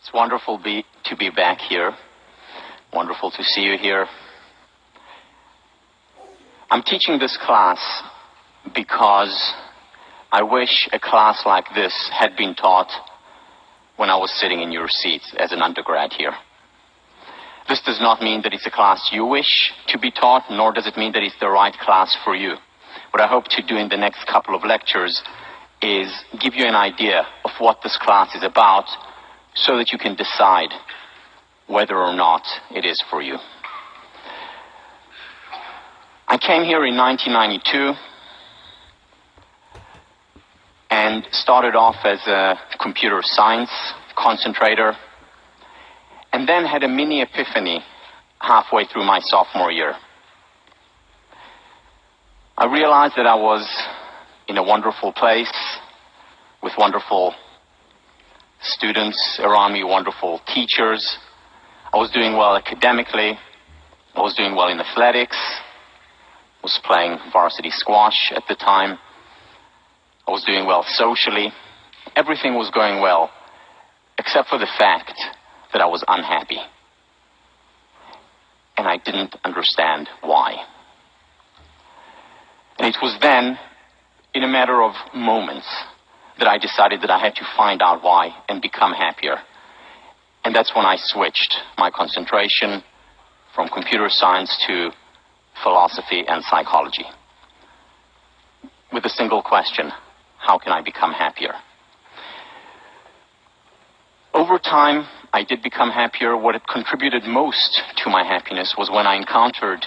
It's wonderful to be back here. Wonderful to see you here. I'm teaching this class because I wish a class like this had been taught when I was sitting in your seats as an undergrad here. This does not mean that it's a class you wish to be taught, nor does it mean that it's the right class for you. What I hope to do in the next couple of lectures is give you an idea of what this class is about so that you can decide whether or not it is for you. I came here in 1992 and started off as a computer science concentrator, and then had a mini epiphany halfway through my sophomore year. I realized that I was in a wonderful place with wonderful students around me, wonderful teachers. I was doing well academically. I was doing well in athletics. I was playing varsity squash at the time. I was doing well socially. Everything was going well, except for the fact that I was unhappy. And I didn't understand why. And it was then, in a matter of moments, that I decided that I had to find out why and become happier. And that's when I switched my concentration from computer science to philosophy and psychology, with a single question: how can I become happier? Over time, I did become happier. What had contributed most to my happiness was when I encountered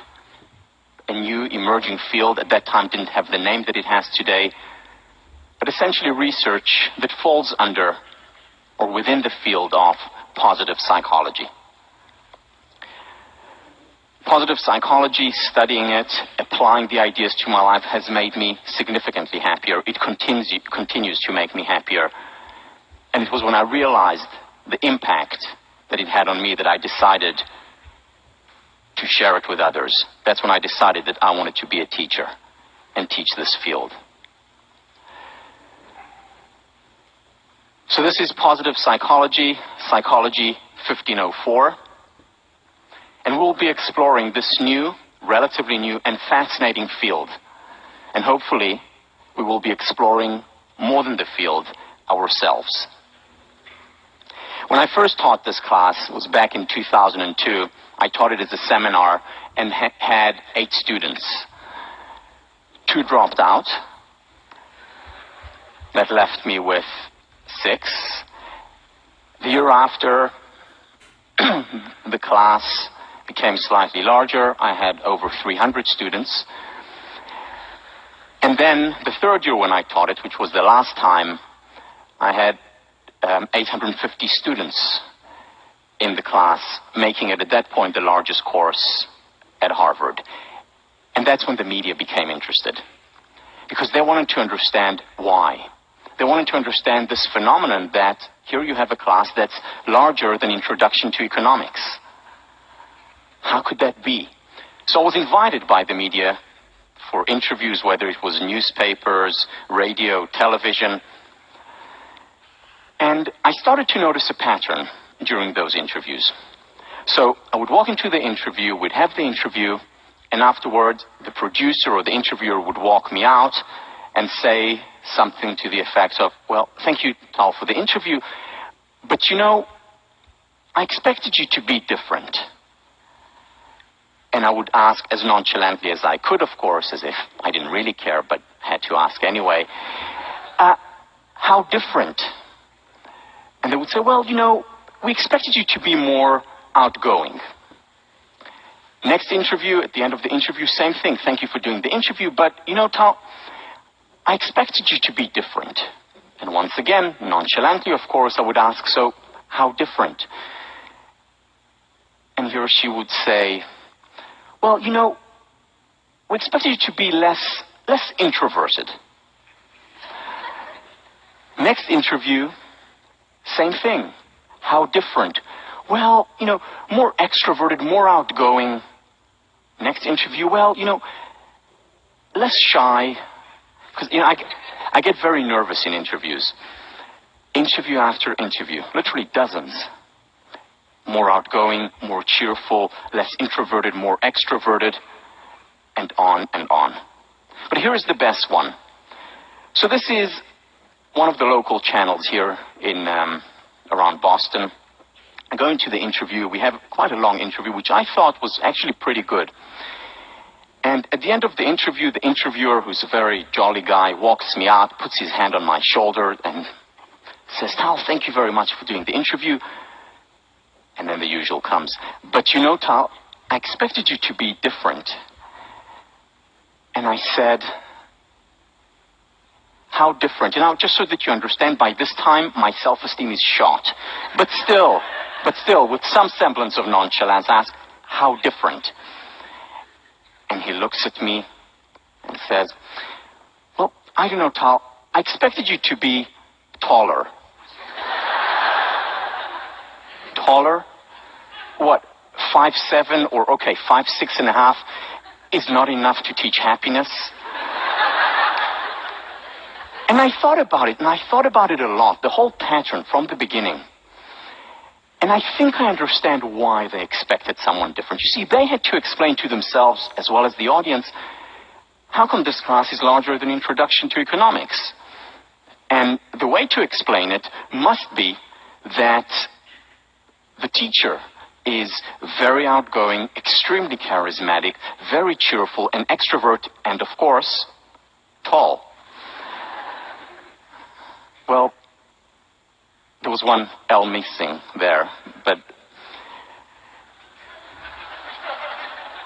a new emerging field. At that time didn't have the name that it has today, but essentially research that falls under or within the field of positive psychology. Positive psychology, studying it, applying the ideas to my life has made me significantly happier. It continues to make me happier. And it was when I realized the impact that it had on me that I decided to share it with others. That's when I decided that I wanted to be a teacher and teach this field. So this is Positive Psychology, Psychology 1504. And we'll be exploring this new, relatively new and fascinating field. And hopefully we will be exploring more than the field, ourselves. When I first taught this class, it was back in 2002. I taught it as a seminar and had 8 students. 2 dropped out. That left me with 6. The year after, the class became slightly larger. I had over 300 students. And then the third year when I taught it, which was the last time, I had 850 students in the class, making it at that point the largest course at Harvard. And that's when the media became interested, because they wanted to understand why. They wanted to understand this phenomenon that here you have a class that's larger than Introduction to Economics. How could that be? So I was invited by the media for interviews, whether it was newspapers, radio, television. And I started to notice a pattern during those interviews. So I would walk into the interview, we'd have the interview, and afterwards the producer or the interviewer would walk me out and say something to the effect of, well, thank you, Tal, for the interview, but you know, I expected you to be different. And I would ask as nonchalantly as I could, of course, as if I didn't really care, but had to ask anyway, how different? And they would say, well, you know, we expected you to be more outgoing. Next interview, at the end of the interview, same thing. Thank you for doing the interview, but, you know, Tal, I expected you to be different. And once again, nonchalantly, of course, I would ask, so how different? And he or she would say, well, you know, we expected you to be less introverted. Next interview, same thing. How different? Well, you know, more extroverted, more outgoing. Next interview, well, you know, less shy. Because, you know, I I get very nervous in interviews. Interview after interview, literally dozens. more outgoing, more cheerful, less introverted, more extroverted, and on and on. But here is the best one. So this is one of the local channels here in around Boston. Going to the interview, we have quite a long interview, which I thought was actually pretty good. And at the end of the interview, the interviewer, who's a very jolly guy, walks me out, puts his hand on my shoulder, and says, Tal, thank you very much for doing the interview. And then the usual comes. But you know, Tal, I expected you to be different. And I said, how different? You know, just so that you understand, by this time, my self-esteem is shot. But still, with some semblance of nonchalance, I ask, how different? And he looks at me and says, well, I don't know, Tal, I expected you to be taller. Taller? What, 5'7", or okay, 5'6.5" is not enough to teach happiness? And I thought about it, a lot, the whole pattern from the beginning. And I think I understand why they expected someone different. You see, they had to explain to themselves, as well as the audience, how come this class is larger than Introduction to Economics? And the way to explain it must be that the teacher is very outgoing, extremely charismatic, very cheerful, an extrovert, and of course, tall. Well, there was one L missing there, but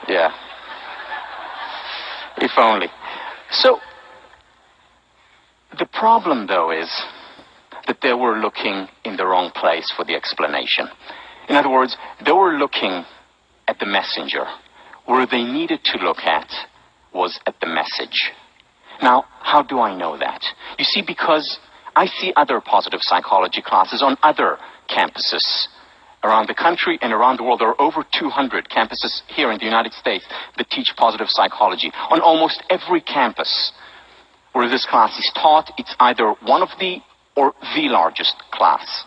yeah, if only. So, the problem though is that they were looking in the wrong place for the explanation. In other words, they were looking at the messenger. Where they needed to look at was at the message. Now, how do I know that? You see, because I see other positive psychology classes on other campuses around the country and around the world. There are over 200 campuses here in the United States that teach positive psychology. On almost every campus where this class is taught, it's either one of the or the largest class.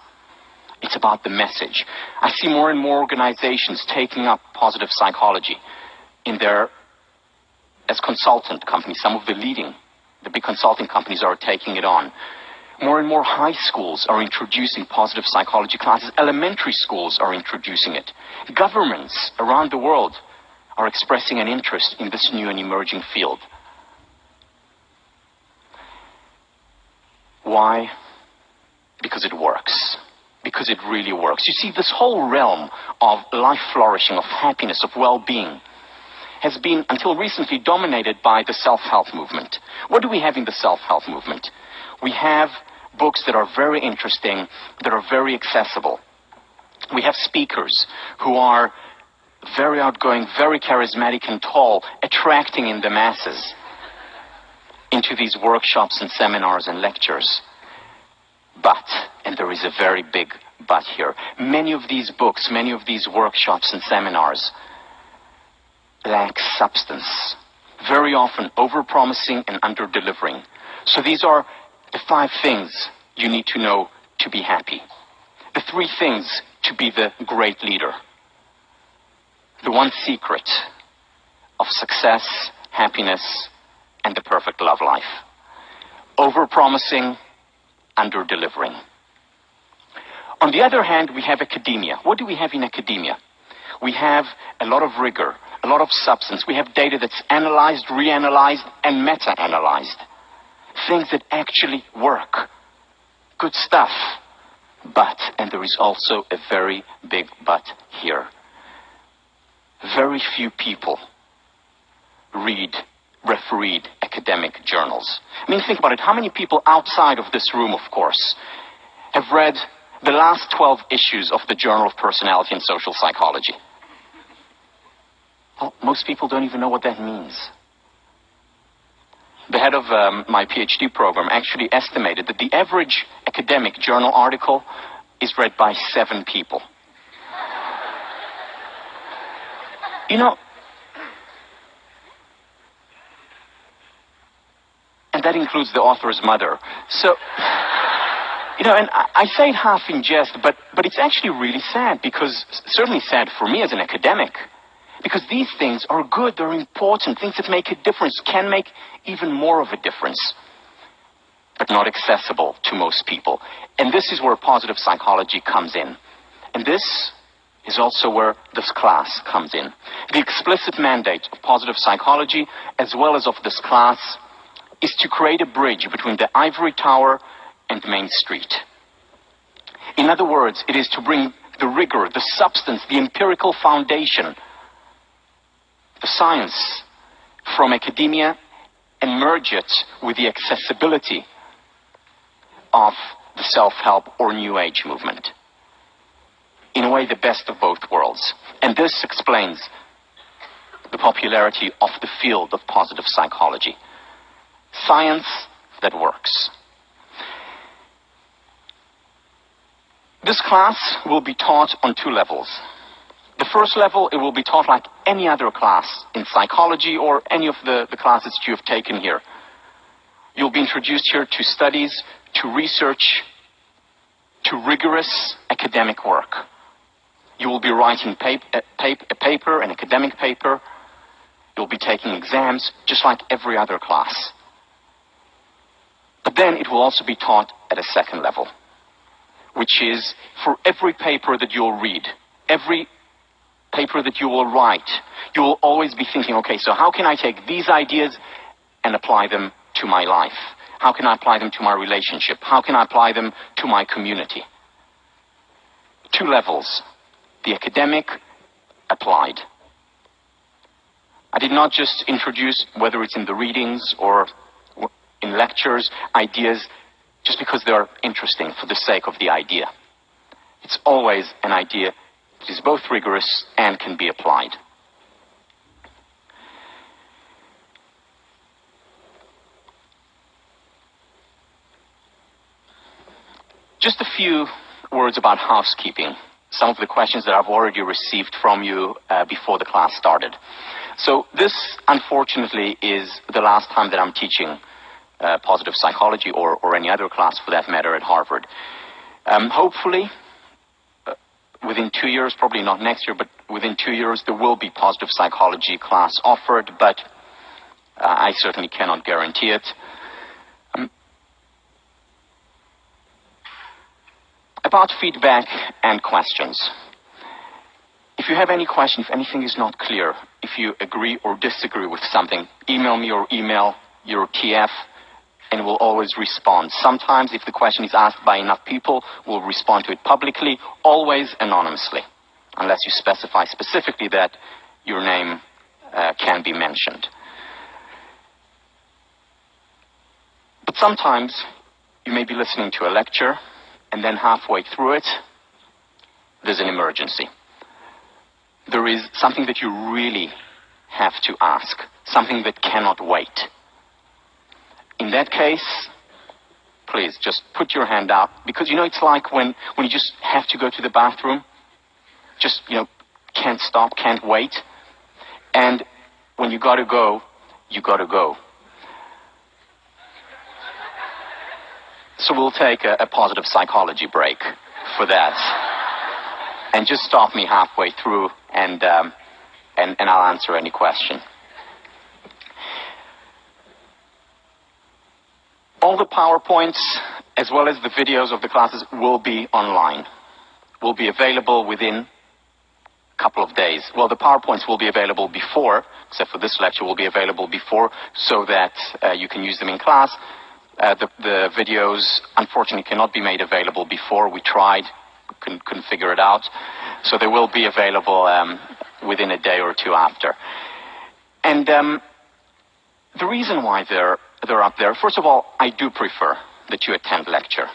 It's about the message. I see more and more organizations taking up positive psychology in their, as consultant companies. Some of the big consulting companies are taking it on. More and more high schools are introducing positive psychology classes. Elementary schools are introducing it. Governments around the world are expressing an interest in this new and emerging field. Why? Because it works. Because it really works. You see, this whole realm of life flourishing, of happiness, of well-being, has been, until recently, dominated by the self-help movement. What do we have in the self-help movement? We have books that are very interesting, that are very accessible. We have speakers who are very outgoing, very charismatic and tall, attracting in the masses into these workshops and seminars and lectures. But, and there is a very big but here, many of these books, many of these workshops and seminars lack substance. Very often over-promising and under-delivering. So these are the 5 things you need to know to be happy. The 3 things to be the great leader. The 1 secret of success, happiness, and the perfect love life. Over-promising, under-delivering. On the other hand, we have academia. What do we have in academia? We have a lot of rigor, a lot of substance. We have data that's analyzed, reanalyzed, and meta-analyzed. Things that actually work. Good stuff. But, and there is also a very big but here, very few people refereed academic journals. I mean, think about it. How many people outside of this room, of course, have read the last 12 issues of the Journal of Personality and Social Psychology? Well, most people don't even know what that means. The head of my PhD program actually estimated that the average academic journal article is read by 7 people. You know, and that includes the author's mother. So, And I say it half in jest, but it's actually really sad, because, certainly sad for me as an academic, because these things are good, they're important, things that make a difference, can make even more of a difference, but not accessible to most people. And this is where positive psychology comes in. And this is also where this class comes in. The explicit mandate of positive psychology, as well as of this class, is to create a bridge between the ivory tower and Main Street. In other words, it is to bring the rigor, the substance, the empirical foundation, the science from academia, and merge it with the accessibility of the self-help or New Age movement. In a way, the best of both worlds. And this explains the popularity of the field of positive psychology. Science that works. This class will be taught on 2 levels. The first level, it will be taught like any other class in psychology or any of the classes that you have taken here. You'll be introduced here to studies, to research, to rigorous academic work. You will be writing a paper, an academic paper. You'll be taking exams, just like every other class. But then it will also be taught at a second level, which is for every paper that you'll read, every paper that you will write, you will always be thinking, okay, so how can I take these ideas and apply them to my life? How can I apply them to my relationship? How can I apply them to my community? 2 levels. The academic, applied. I did not just introduce, whether it's in the readings or in lectures, ideas just because they're interesting for the sake of the idea. It's always an idea that is both rigorous and can be applied. Just a few words about housekeeping. Some of the questions that I've already received from you before the class started. So this, unfortunately, is the last time that I'm teaching positive psychology or any other class for that matter at Harvard. Hopefully, within 2 years, probably not next year, but within 2 years, there will be positive psychology class offered, but I certainly cannot guarantee it. About feedback and questions. If you have any question, if anything is not clear, if you agree or disagree with something, email me or email your TF, and we'll always respond. Sometimes, if the question is asked by enough people, we'll respond to it publicly, always anonymously, unless you specify specifically that your name can be mentioned. But sometimes, you may be listening to a lecture, and then halfway through it, there's an emergency. There is something that you really have to ask, something that cannot wait. In that case, please just put your hand up, because it's like when you just have to go to the bathroom, just, can't stop, can't wait. And when you gotta go, you gotta go. So we'll take a positive psychology break for that. And just stop me halfway through, and I'll answer any question. All the PowerPoints, as well as the videos of the classes, will be online. Will be available within a couple of days. Well, the PowerPoints will be available before, except for this lecture, will be available before, so that you can use them in class. The videos, unfortunately, cannot be made available before. We tried, couldn't figure it out. So they will be available within a day or 2 after. And the reason why they're up there, first of all, I do prefer that you attend lecture.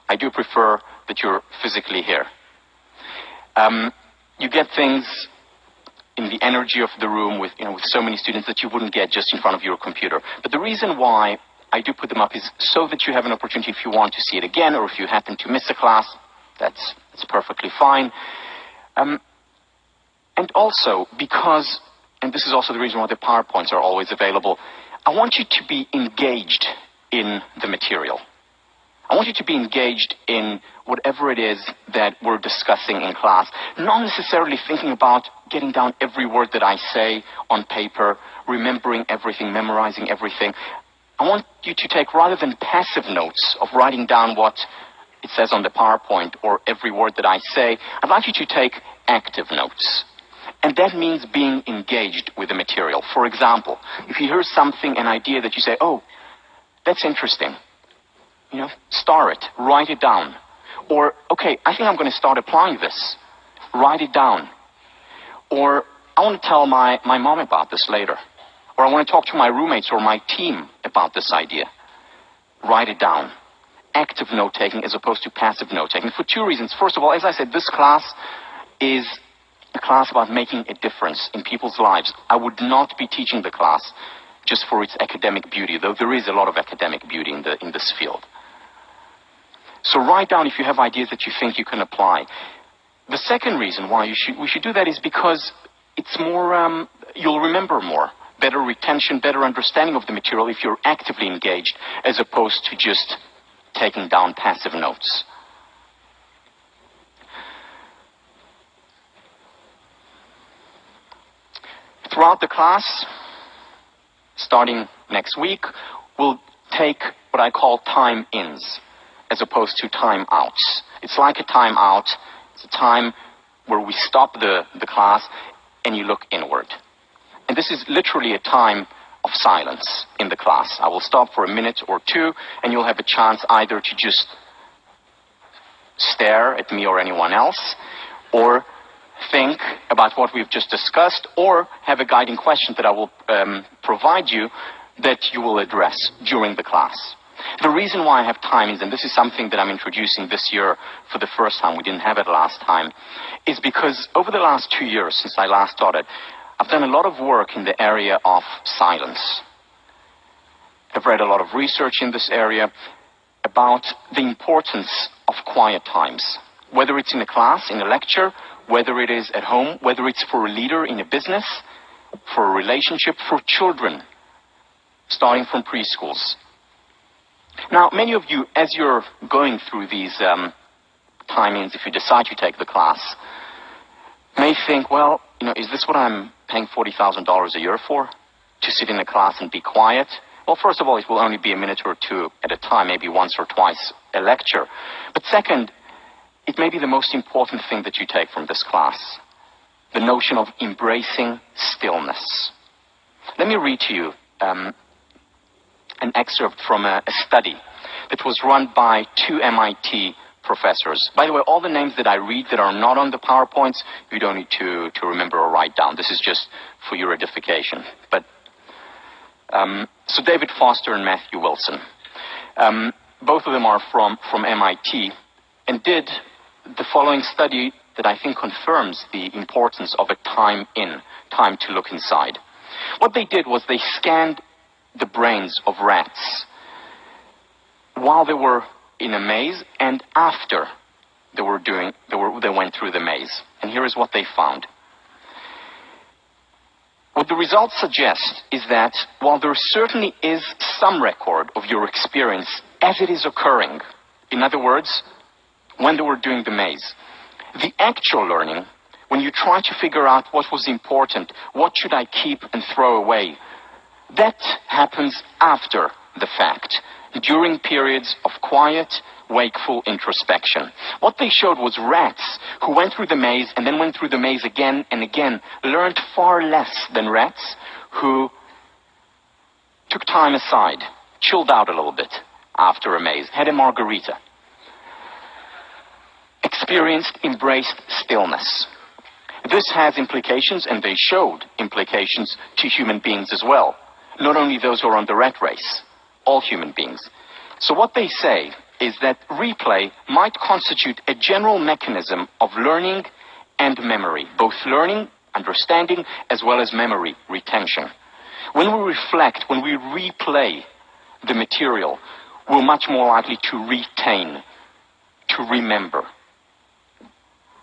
I do prefer that you're physically here. You get things in the energy of the room with so many students that you wouldn't get just in front of your computer. But the reason why I do put them up is so that you have an opportunity, if you want to see it again, or if you happen to miss a class, that's perfectly fine. And also, because, and this is also the reason why the PowerPoints are always available, I want you to be engaged in the material. I want you to be engaged in whatever it is that we're discussing in class, not necessarily thinking about getting down every word that I say on paper, remembering everything, memorizing everything. I want you to take, rather than passive notes of writing down what it says on the PowerPoint or every word that I say, I'd like you to take active notes. And that means being engaged with the material. For example, if you hear something, an idea that you say, oh, that's interesting, star it, write it down. Or, okay, I think I'm going to start applying this. Write it down. Or, I want to tell my mom about this later. Or I want to talk to my roommates or my team about this idea. Write it down. Active note-taking as opposed to passive note-taking for two reasons. First of all, as I said, this class is a class about making a difference in people's lives. I would not be teaching the class just for its academic beauty, though there is a lot of academic beauty in this field. So write down if you have ideas that you think you can apply. The second reason why we should do that is because it's more, you'll remember more. Better retention, better understanding of the material if you're actively engaged as opposed to just taking down passive notes. Throughout the class, starting next week, we'll take what I call time-ins as opposed to time-outs. It's like a time-out. It's a time where we stop the class and you look inward. And this is literally a time of silence in the class. I will stop for a minute or two, and you'll have a chance either to just stare at me or anyone else, or think about what we've just discussed, or have a guiding question that I will provide you that you will address during the class. The reason why I have time is, and this is something that I'm introducing this year for the first time, we didn't have it last time, is because over the last 2 years since I last taught it, I've done a lot of work in the area of silence. I've read a lot of research in this area about the importance of quiet times, whether it's in a class, in a lecture, whether it is at home, whether it's for a leader in a business, for a relationship, for children, starting from preschools. Now, many of you, as you're going through these timings, if you decide to take the class, may think, well, is this what I'm paying $40,000 a year for? To sit in a class and be quiet? Well, first of all, it will only be a minute or two at a time, maybe once or twice a lecture. But second, it may be the most important thing that you take from this class, the notion of embracing stillness. Let me read to you an excerpt from a study that was run by 2 MIT professors. By the way, all the names that I read that are not on the PowerPoints, you don't need to remember or write down. This is just for your edification. But so David Foster and Matthew Wilson, both of them are from MIT, and did the following study that I think confirms the importance of a time to look inside. What they did was they scanned the brains of rats while they were in a maze and after they went through the maze. And here is what they found. What the results suggest is that while there certainly is some record of your experience as it is occurring, in other words, when they were doing the maze, the actual learning, when you try to figure out what was important, what should I keep and throw away, that happens after the fact, during periods of quiet, wakeful introspection. What they showed was rats who went through the maze and then went through the maze again and again learned far less than rats who took time aside, chilled out a little bit after a maze, had a margarita, experienced, embraced stillness. This has implications, and they showed implications to human beings as well. Not only those who are on the rat race, all human beings. So what they say is that replay might constitute a general mechanism of learning and memory, both learning, understanding, as well as memory, retention. When we reflect, when we replay the material, we're much more likely to retain, to remember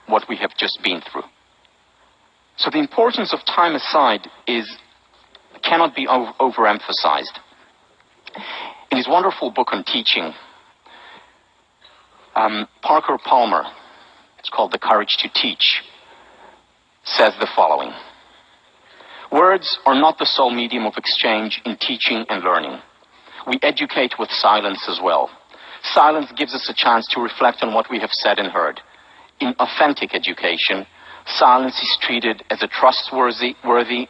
what we have just been through. So the importance of time aside cannot be overemphasized. In his wonderful book on teaching, Parker Palmer, it's called The Courage to Teach, says the following: words are not the sole medium of exchange in teaching and learning. We educate with silence as well. Silence gives us a chance to reflect on what we have said and heard. In authentic education, silence is treated as a trustworthy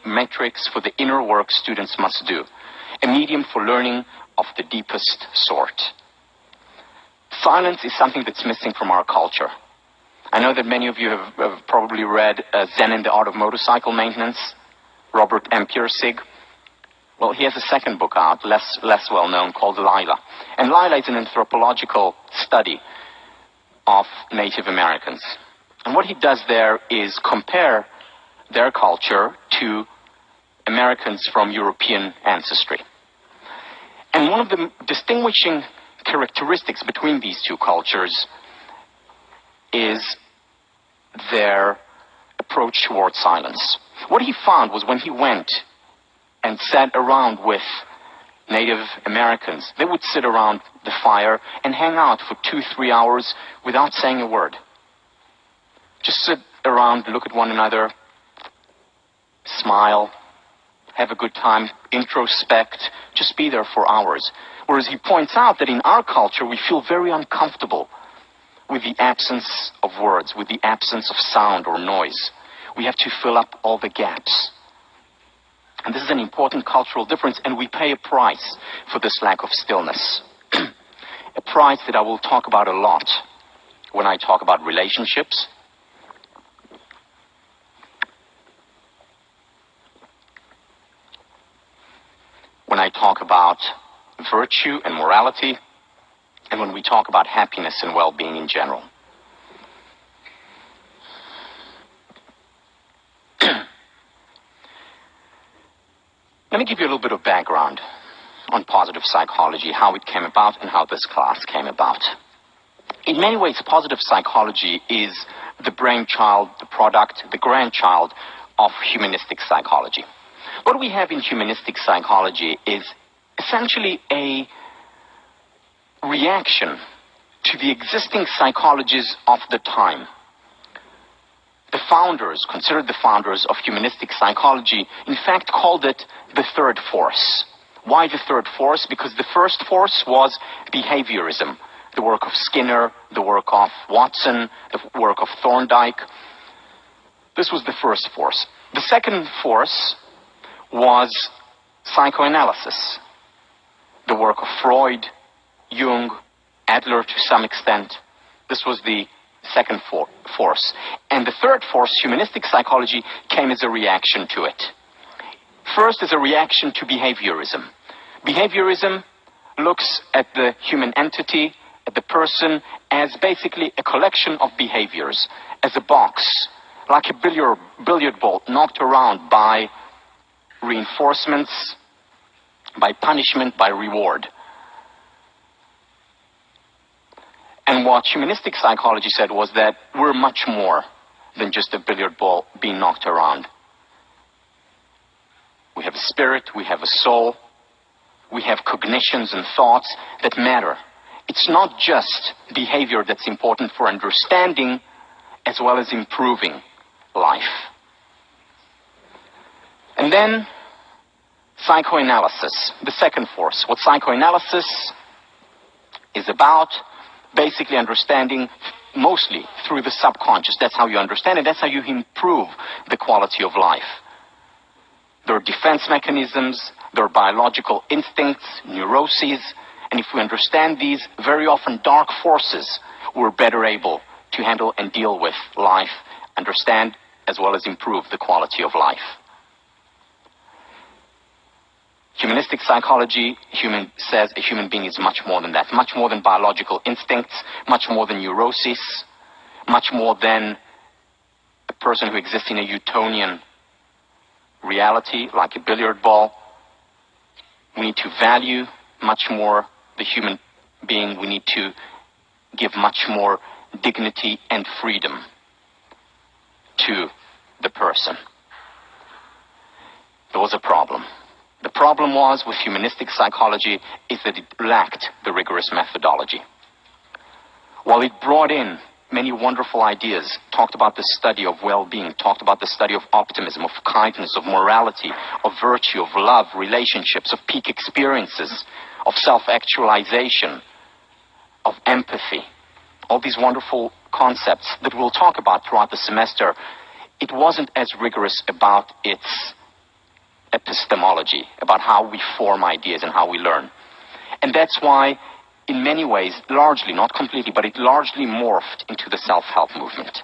matrix for the inner work students must do, a medium for learning of the deepest sort. Silence is something that's missing from our culture. I know that many of you have probably read Zen and the Art of Motorcycle Maintenance, Robert M. Pirsig. Well, he has a second book out, less well known, called Lila. And Lila is an anthropological study of Native Americans. And what he does there is compare their culture to Americans from European ancestry. And one of the distinguishing characteristics between these two cultures is their approach towards silence. What he found was when he went and sat around with Native Americans, they would sit around the fire and hang out for 2-3 hours without saying a word. Just sit around, look at one another, smile, have a good time, introspect, just be there for hours. Whereas he points out that in our culture, we feel very uncomfortable with the absence of words, with the absence of sound or noise. We have to fill up all the gaps. And this is an important cultural difference, and we pay a price for this lack of stillness. A price that I will talk about a lot when I talk about relationships, when I talk about virtue and morality, and when we talk about happiness and well-being in general. Let me give you a little bit of background on positive psychology, how it came about and how this class came about. In many ways, positive psychology is the brainchild, the product, the grandchild of humanistic psychology. What we have in humanistic psychology is essentially a reaction to the existing psychologies of the time. The founders, considered the founders of humanistic psychology, in fact called it the third force. Why the third force? Because the first force was behaviorism, the work of Skinner, the work of Watson, the work of Thorndike. This was the first force. The second force was psychoanalysis, the work of Freud, Jung, Adler to some extent. This was the second force. And the third force, humanistic psychology, came as a reaction to it. First, as a reaction to behaviorism. Behaviorism looks at the human entity, at the person, as basically a collection of behaviors, as a box, like a billiard ball knocked around by reinforcements, by punishment, by reward. And what humanistic psychology said was that we're much more than just a billiard ball being knocked around. We have a spirit, we have a soul, we have cognitions and thoughts that matter. It's not just behavior that's important for understanding as well as improving life. And then psychoanalysis, the second force. What psychoanalysis is about, basically understanding mostly through the subconscious. That's how you understand it. That's how you improve the quality of life. There are defense mechanisms, there are biological instincts, neuroses, and if we understand these very often dark forces, we're better able to handle and deal with life, understand as well as improve the quality of life. Humanistic psychology says a human being is much more than that, much more than biological instincts, much more than neuroses, much more than a person who exists in a Newtonian reality, like a billiard ball. We need to value much more the human being. We need to give much more dignity and freedom to the person. There was a problem. The problem was with humanistic psychology is that it lacked the rigorous methodology. while it brought in many wonderful ideas, talked about the study of well-being, talked about the study of optimism, of kindness, of morality, of virtue, of love, relationships, of peak experiences, of self-actualization, of empathy, all these wonderful concepts that we'll talk about throughout the semester, it wasn't as rigorous about its epistemology, about how we form ideas and how we learn. And that's why, in many ways, largely, not completely, but it largely morphed into the self-help movement.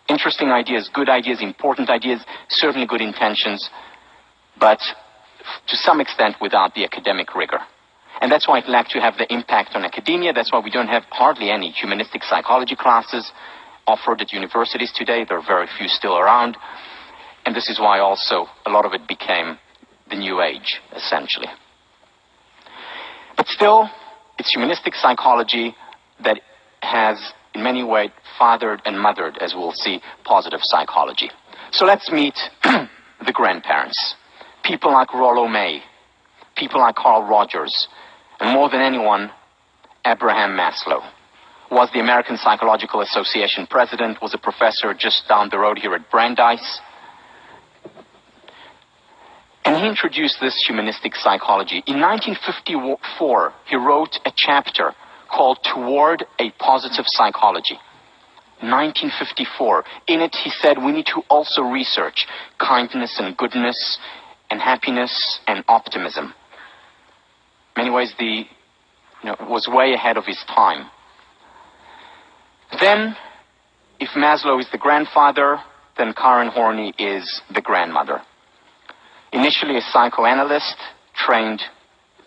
Interesting ideas, good ideas, important ideas, certainly good intentions, but to some extent without the academic rigor. And that's why it lacked to have the impact on academia. That's why we don't have hardly any humanistic psychology classes offered at universities today. There are very few still around. And this is why also a lot of it became the new age, essentially. But still, it's humanistic psychology that has, in many ways, fathered and mothered, as we'll see, positive psychology. So let's meet the grandparents. People like Rollo May, people like Carl Rogers, and more than anyone, Abraham Maslow. Was the American Psychological Association president, was a professor just down the road here at Brandeis. And he introduced this humanistic psychology. In 1954, he wrote a chapter called Toward a Positive Psychology. 1954. In it, he said we need to also research kindness and goodness and happiness and optimism. In many ways, was way ahead of his time. Then, if Maslow is the grandfather, then Karen Horney is the grandmother. Initially a psychoanalyst, trained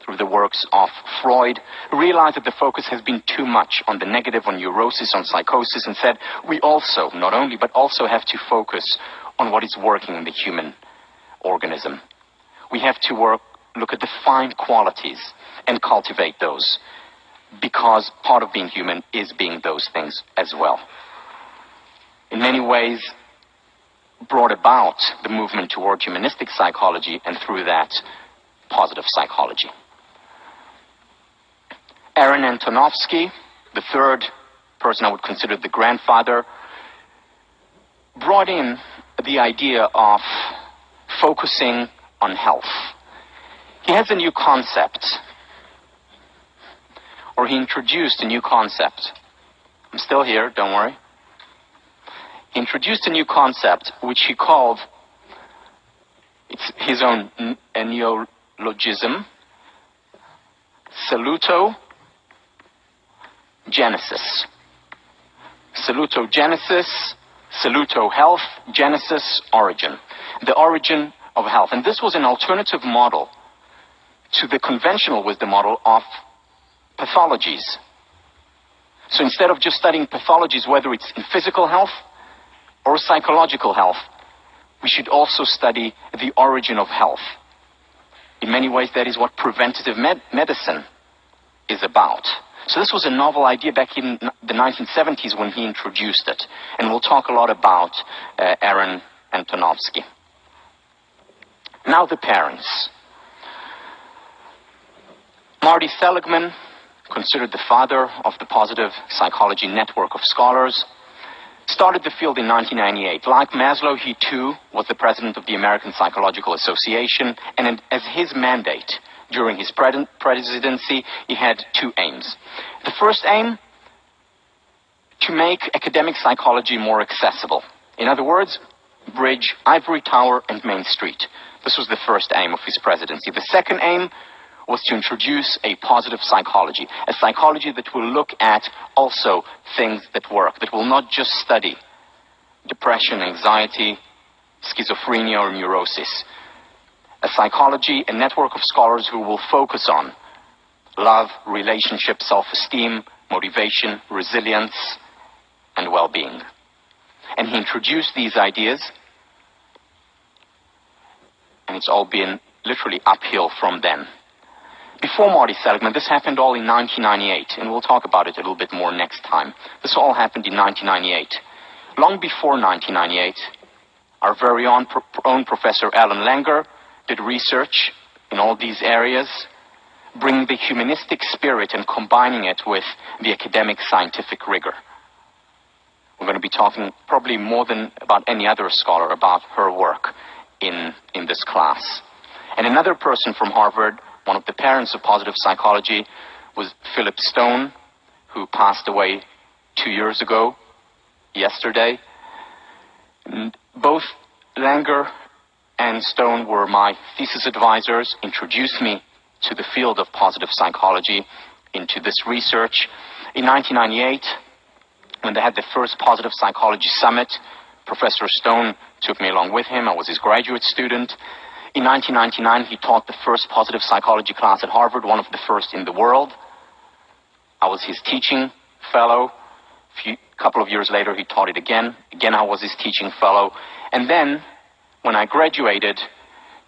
through the works of Freud, realized that the focus has been too much on the negative, on neurosis, on psychosis, and said we also, not only, but also have to focus on what is working in the human organism. We have to look at the fine qualities and cultivate those, because part of being human is being those things as well. In many ways, brought about the movement toward humanistic psychology, and through that, positive psychology. Aaron Antonovsky, the third person I would consider the grandfather, brought in the idea of focusing on health. He has a new concept, or he introduced a new concept. I'm still here, don't worry. He introduced a new concept which he called, it's his own neologism, salutogenesis. Salutogenesis, saluto health, genesis, origin. The origin of health. And this was an alternative model to the conventional wisdom model of pathologies. So instead of just studying pathologies, whether it's in physical health or psychological health, we should also study the origin of health. In many ways, that is what preventative medicine is about. So this was a novel idea back in the 1970s when he introduced it. And we'll talk a lot about Aaron Antonovsky. Now the parents. Marty Seligman, considered the father of the positive psychology network of scholars, started the field in 1998. Like Maslow, he too was the president of the American Psychological Association, and as his mandate during his presidency, he had two aims. The first aim, to make academic psychology more accessible. In other words, bridge Ivory Tower and Main Street. This was the first aim of his presidency. The second aim was to introduce a positive psychology, a psychology that will look at also things that work, that will not just study depression, anxiety, schizophrenia, or neurosis. A psychology, a network of scholars who will focus on love, relationship, self-esteem, motivation, resilience, and well-being. And he introduced these ideas, and it's all been literally uphill from then. Before Marty Seligman, this happened all in 1998, and we'll talk about it a little bit more next time. This all happened in 1998. Long before 1998, our very own Professor Alan Langer did research in all these areas, bringing the humanistic spirit and combining it with the academic scientific rigor. We're going to be talking probably more than about any other scholar about her work in this class. And another person from Harvard, one of the parents of positive psychology, was Philip Stone, who passed away 2 years ago, yesterday. And both Langer and Stone were my thesis advisors, introduced me to the field of positive psychology, into this research. In 1998, when they had the first positive psychology summit, Professor Stone took me along with him. I was his graduate student. In 1999, he taught the first positive psychology class at Harvard, one of the first in the world. I was his teaching fellow. A couple of years later, he taught it again. Again, I was his teaching fellow. And then, when I graduated,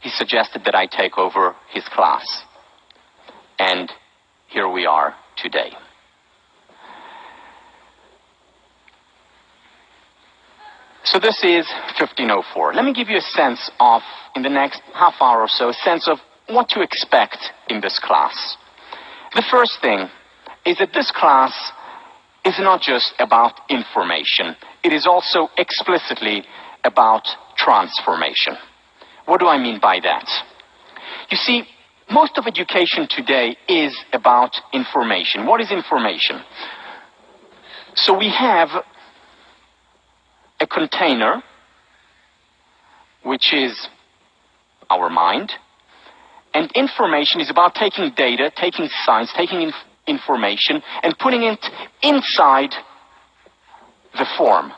he suggested that I take over his class. And here we are today. So this is 1504. Let me give you a sense of, in the next half hour or so, a sense of what to expect in this class. The first thing is that this class is not just about information. It is also explicitly about transformation. What do I mean by that? You see, most of education today is about information. What is information? So we have a container, which is our mind, and information is about taking data, taking science, taking information, and putting it inside the form.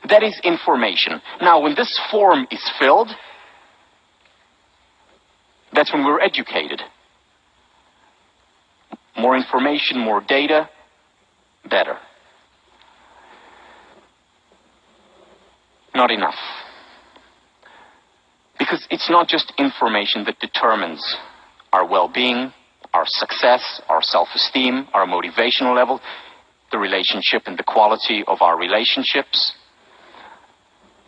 That is information. Now, when this form is filled, that's when we're educated. More information, more data, better. Not enough. Because it's not just information that determines our well-being, our success, our self-esteem, our motivational level, the relationship and the quality of our relationships.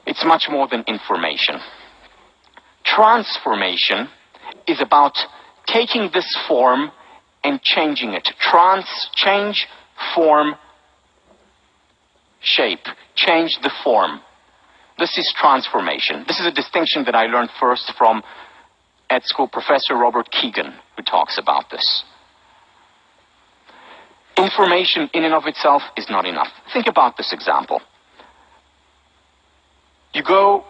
It's much more than information. Transformation is about taking this form and changing it. Change, form, shape. Change the form. This is transformation. This is a distinction that I learned first from at school Professor Robert Keegan, who talks about this. Information in and of itself is not enough. Think about this example. You go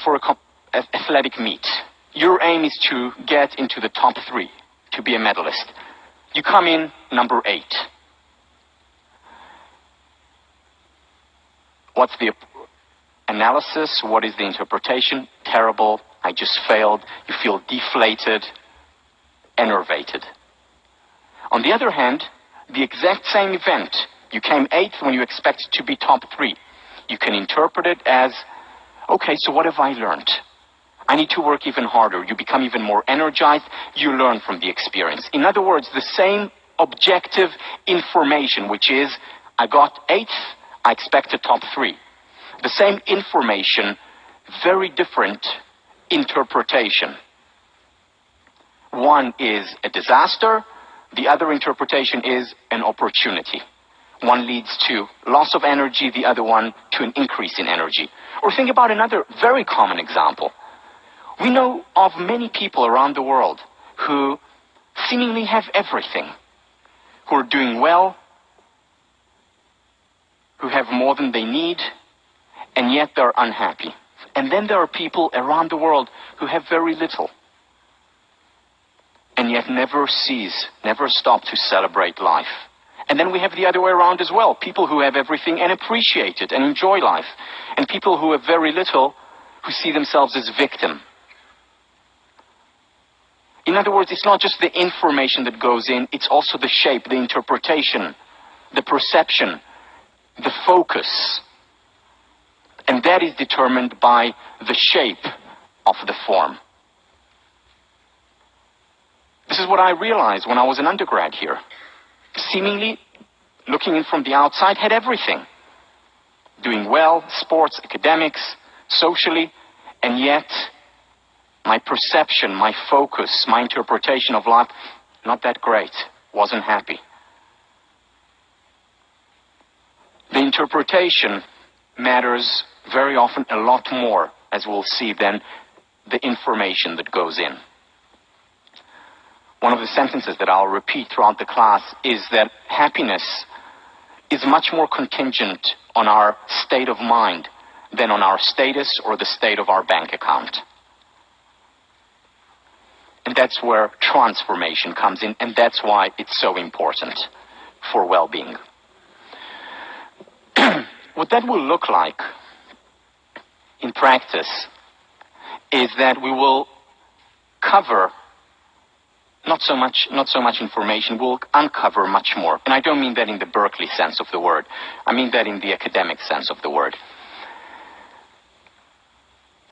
for an athletic meet. Your aim is to get into the top 3, to be a medalist. You come in number 8. What's the analysis? What is the interpretation? Terrible. I just failed. You feel deflated, enervated. On the other hand, the exact same event, you came 8th when you expected to be top 3. You can interpret it as, okay, so what have I learned? I need to work even harder. You become even more energized. You learn from the experience. In other words, the same objective information, which is, I got 8th, I expected top 3. The same information, very different interpretation. One is a disaster. The other interpretation is an opportunity. One leads to loss of energy, the other one to an increase in energy. Or think about another very common example. We know of many people around the world who seemingly have everything, who are doing well, who have more than they need, and yet they're unhappy. And then there are people around the world who have very little, and yet never stop to celebrate life. And then we have the other way around as well. People who have everything and appreciate it and enjoy life. And people who have very little who see themselves as victim. In other words, it's not just the information that goes in, it's also the shape, the interpretation, the perception, the focus. And that is determined by the shape of the form. This is what I realized when I was an undergrad here. Seemingly, looking in from the outside, had everything. Doing well, sports, academics, socially, and yet my perception, my focus, my interpretation of life not that great, wasn't happy. The interpretation matters very often a lot more, as we'll see, than the information that goes in. One of the sentences that I'll repeat throughout the class is that happiness is much more contingent on our state of mind than on our status or the state of our bank account. And that's where transformation comes in, and that's why it's so important for well-being. What that will look like in practice is that we will cover not so much information, we'll uncover much more. And I don't mean that in the Berkeley sense of the word. I mean that in the academic sense of the word.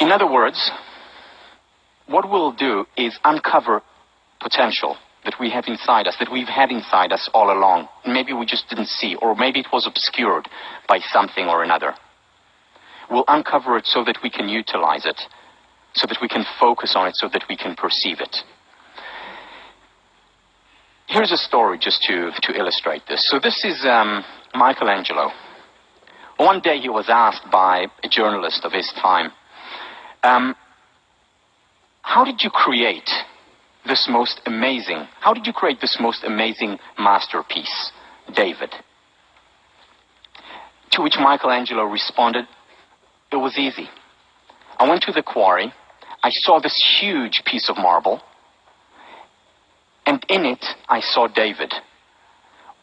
In other words, what we'll do is uncover potential that we have inside us, that we've had inside us all along. Maybe we just didn't see, or maybe it was obscured by something or another. We'll uncover it so that we can utilize it, so that we can focus on it, so that we can perceive it. Here's a story just to illustrate this. So this is Michelangelo. One day he was asked by a journalist of his time, how did you create this most amazing masterpiece, David? To which Michelangelo responded, it was easy. I went to the quarry, I saw this huge piece of marble, and in it I saw David.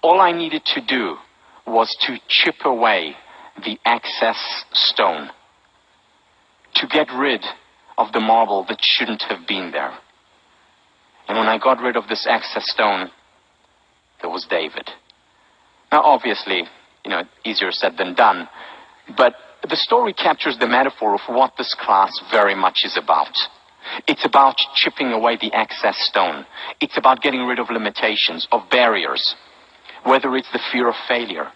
All I needed to do was to chip away the excess stone, to get rid of the marble that shouldn't have been there. And when I got rid of this excess stone, there was David. Now, obviously, easier said than done, but the story captures the metaphor of what this class very much is about. It's about chipping away the excess stone. It's about getting rid of limitations, of barriers, whether it's the fear of failure,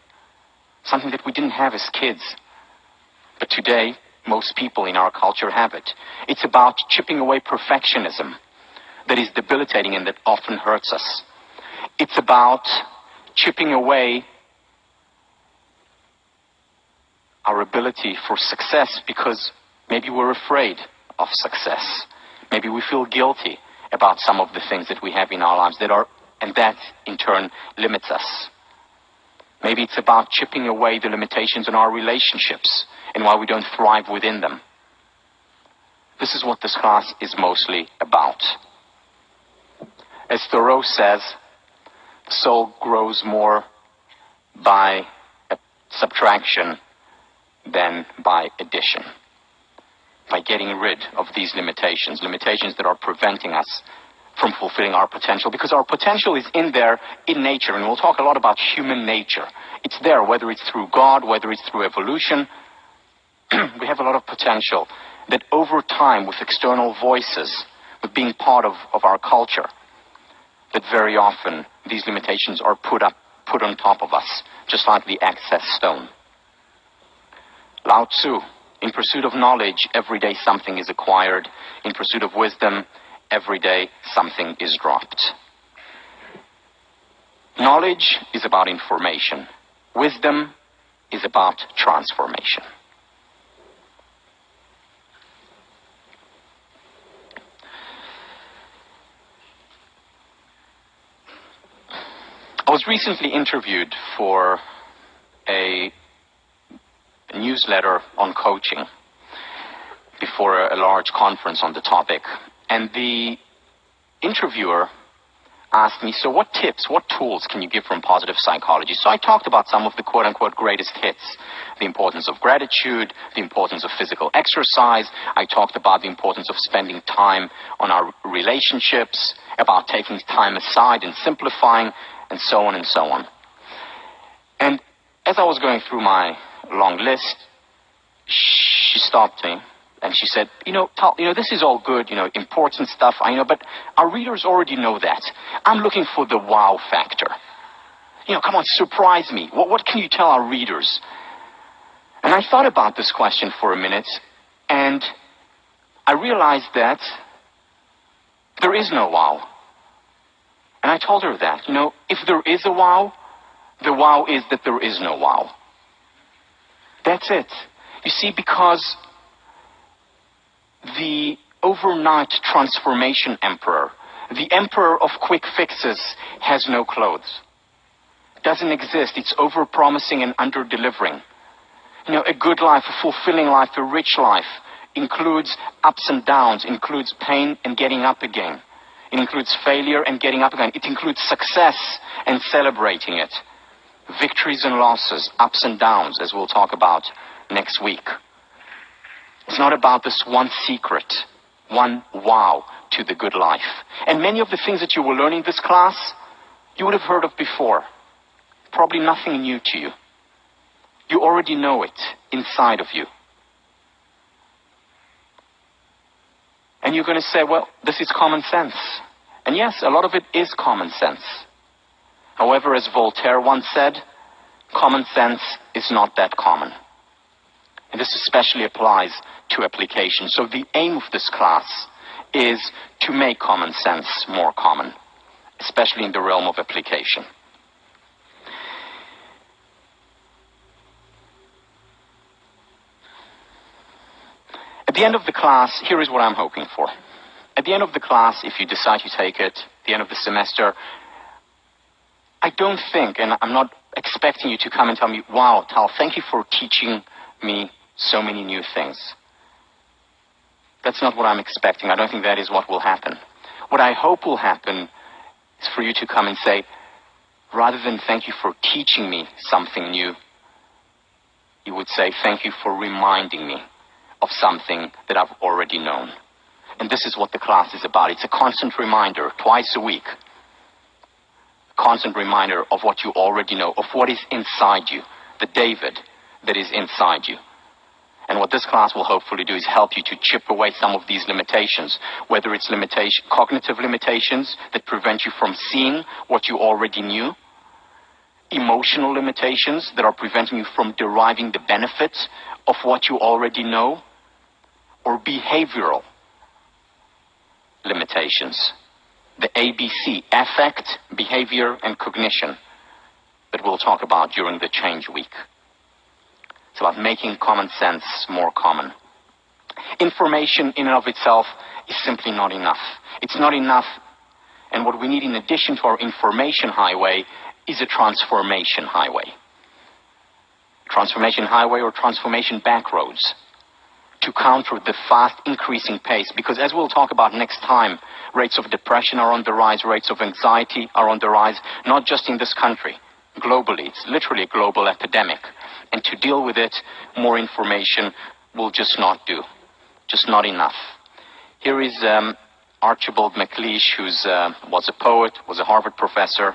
something that we didn't have as kids, but today most people in our culture have it. It's about chipping away perfectionism that is debilitating and that often hurts us. It's about chipping away our ability for success because maybe we're afraid of success. Maybe we feel guilty about some of the things that we have in our lives and that in turn limits us. Maybe it's about chipping away the limitations in our relationships and why we don't thrive within them. This is what this class is mostly about. As Thoreau says, the soul grows more by subtraction than by addition. By getting rid of these limitations that are preventing us from fulfilling our potential, because our potential is in there in nature, and we'll talk a lot about human nature. It's there, whether it's through God, whether it's through evolution. We have a lot of potential that over time, with external voices, with being part of our culture, that very often these limitations are put on top of us, just like the excess stone. Lao Tzu, in pursuit of knowledge, every day something is acquired. In pursuit of wisdom, every day something is dropped. Knowledge is about information. Wisdom is about transformation. I was recently interviewed for a newsletter on coaching before a large conference on the topic. And the interviewer asked me, so what tips, what tools can you give from positive psychology? So I talked about some of the quote-unquote greatest hits, the importance of gratitude, the importance of physical exercise. I talked about the importance of spending time on our relationships, about taking time aside and simplifying, and so on and so on. And as I was going through my long list, she stopped me and she said, Tal, this is all good, important stuff, I know, but our readers already know that. I'm looking for the wow factor. Come on, surprise me. What can you tell our readers? And I thought about this question for a minute, and I realized that there is no wow. And I told her that, if there is a wow, the wow is that there is no wow. That's it. You see, because the overnight transformation emperor, the emperor of quick fixes, has no clothes. Doesn't exist. It's over-promising and under-delivering. A good life, a fulfilling life, a rich life includes ups and downs, includes pain and getting up again. It includes failure and getting up again. It includes success and celebrating it. Victories and losses, ups and downs, as we'll talk about next week. It's not about this one secret, one wow to the good life. And many of the things that you will learn in this class, you would have heard of before. Probably nothing new to you. You already know it inside of you. And you're going to say, well, this is common sense. And yes, a lot of it is common sense. However, as Voltaire once said, common sense is not that common. And this especially applies to application. So the aim of this class is to make common sense more common, especially in the realm of application. At the end of the class, here is what I'm hoping for. At the end of the class, if you decide to take it, at the end of the semester, I don't think, and I'm not expecting you to come and tell me, wow, Tal, thank you for teaching me so many new things. That's not what I'm expecting. I don't think that is what will happen. What I hope will happen is for you to come and say, rather than thank you for teaching me something new, you would say, thank you for reminding me of something that I've already known. And this is what the class is about. It's a constant reminder, twice a week. A constant reminder of what you already know, of what is inside you, the David that is inside you. And what this class will hopefully do is help you to chip away some of these limitations, whether it's cognitive limitations that prevent you from seeing what you already knew, emotional limitations that are preventing you from deriving the benefits of what you already know, or behavioral limitations. The ABC, affect, behavior, and cognition, that we'll talk about during the change week. It's about making common sense more common. Information in and of itself is simply not enough. It's not enough, and what we need in addition to our information highway is a transformation highway. Transformation highway or transformation backroads to counter the fast increasing pace, because as we'll talk about next time, rates of depression are on the rise, rates of anxiety are on the rise, not just in this country, globally. It's literally a global epidemic. And to deal with it, more information will just not do. Just not enough. Here is Archibald MacLeish, who was a poet, was a Harvard professor.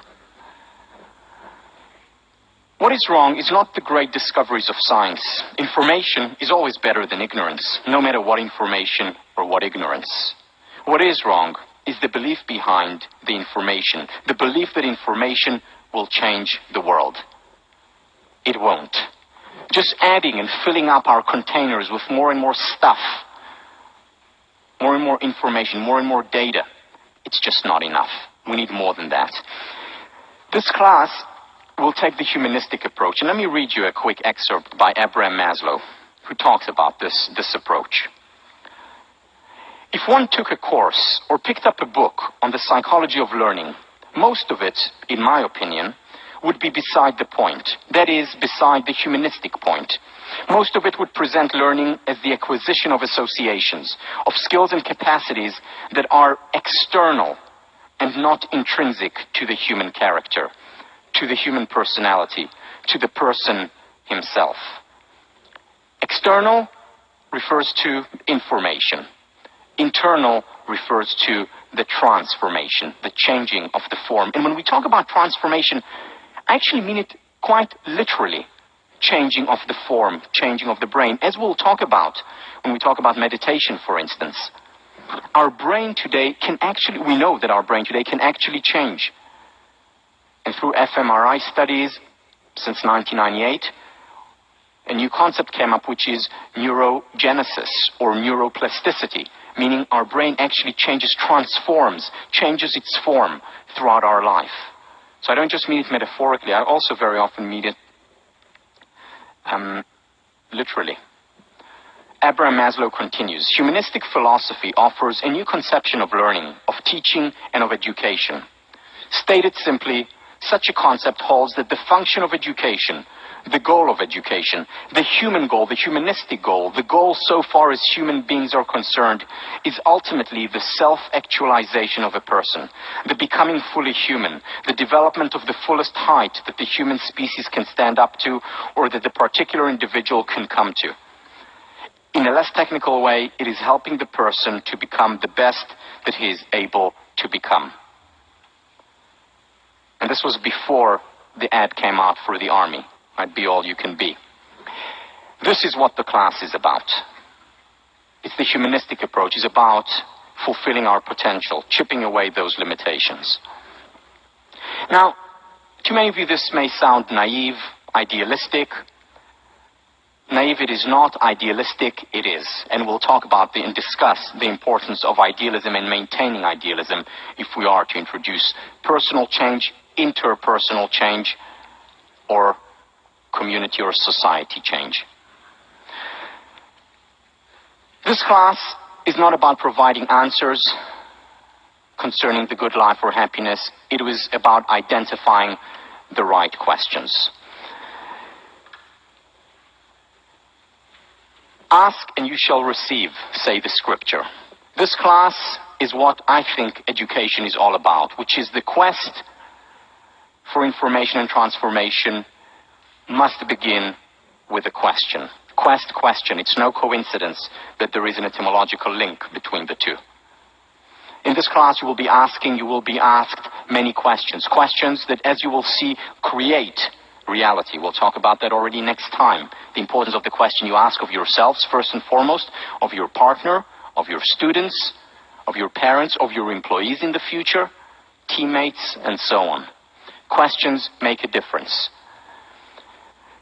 What is wrong is not the great discoveries of science. Information is always better than ignorance, no matter what information or what ignorance. What is wrong is the belief behind the information, the belief that information will change the world. It won't. Just adding and filling up our containers with more and more stuff, more and more information, more and more data, it's just not enough. We need more than that. This class will take the humanistic approach. And let me read you a quick excerpt by Abraham Maslow, who talks about this approach. If one took a course or picked up a book on the psychology of learning, most of it, in my opinion, would be beside the point. That is, beside the humanistic point. Most of it would present learning as the acquisition of associations, of skills and capacities that are external and not intrinsic to the human character, to the human personality, to the person himself. External refers to information. Internal refers to the transformation, the changing of the form. And when we talk about transformation, I actually mean it quite literally. Changing of the form, changing of the brain. As we'll talk about when we talk about meditation, for instance. Our brain today we know that our brain today can actually change. And through fMRI studies since 1998, a new concept came up, which is neurogenesis or neuroplasticity, meaning our brain actually transforms, changes its form throughout our life. So I don't just mean it metaphorically, I also very often mean it literally. Abraham Maslow continues, humanistic philosophy offers a new conception of learning, of teaching, and of education. Stated simply, such a concept holds that the function of education, the goal of education, the human goal, the humanistic goal, the goal so far as human beings are concerned, is ultimately the self-actualization of a person, the becoming fully human, the development of the fullest height that the human species can stand up to or that the particular individual can come to. In a less technical way, it is helping the person to become the best that he is able to become. And this was before the ad came out for the army. Might be all you can be. This is what the class is about. It's the humanistic approach. It's about fulfilling our potential, chipping away those limitations. Now, to many of you this may sound naive, idealistic. Naive it is not, idealistic it is. And we'll talk about and discuss the importance of idealism and maintaining idealism if we are to introduce personal change, interpersonal change, or community or society change. This class is not about providing answers concerning the good life or happiness. It was about identifying the right questions. Ask and you shall receive, say the scripture. This class is what I think education is all about, which is the quest for information and transformation must begin with a question. Quest, question. It's no coincidence that there is an etymological link between the two. In this class you will be asked many questions. Questions that, as you will see, create reality. We'll talk about that already next time. The importance of the question you ask of yourselves, first and foremost, of your partner, of your students, of your parents, of your employees in the future, teammates, and so on. Questions make a difference.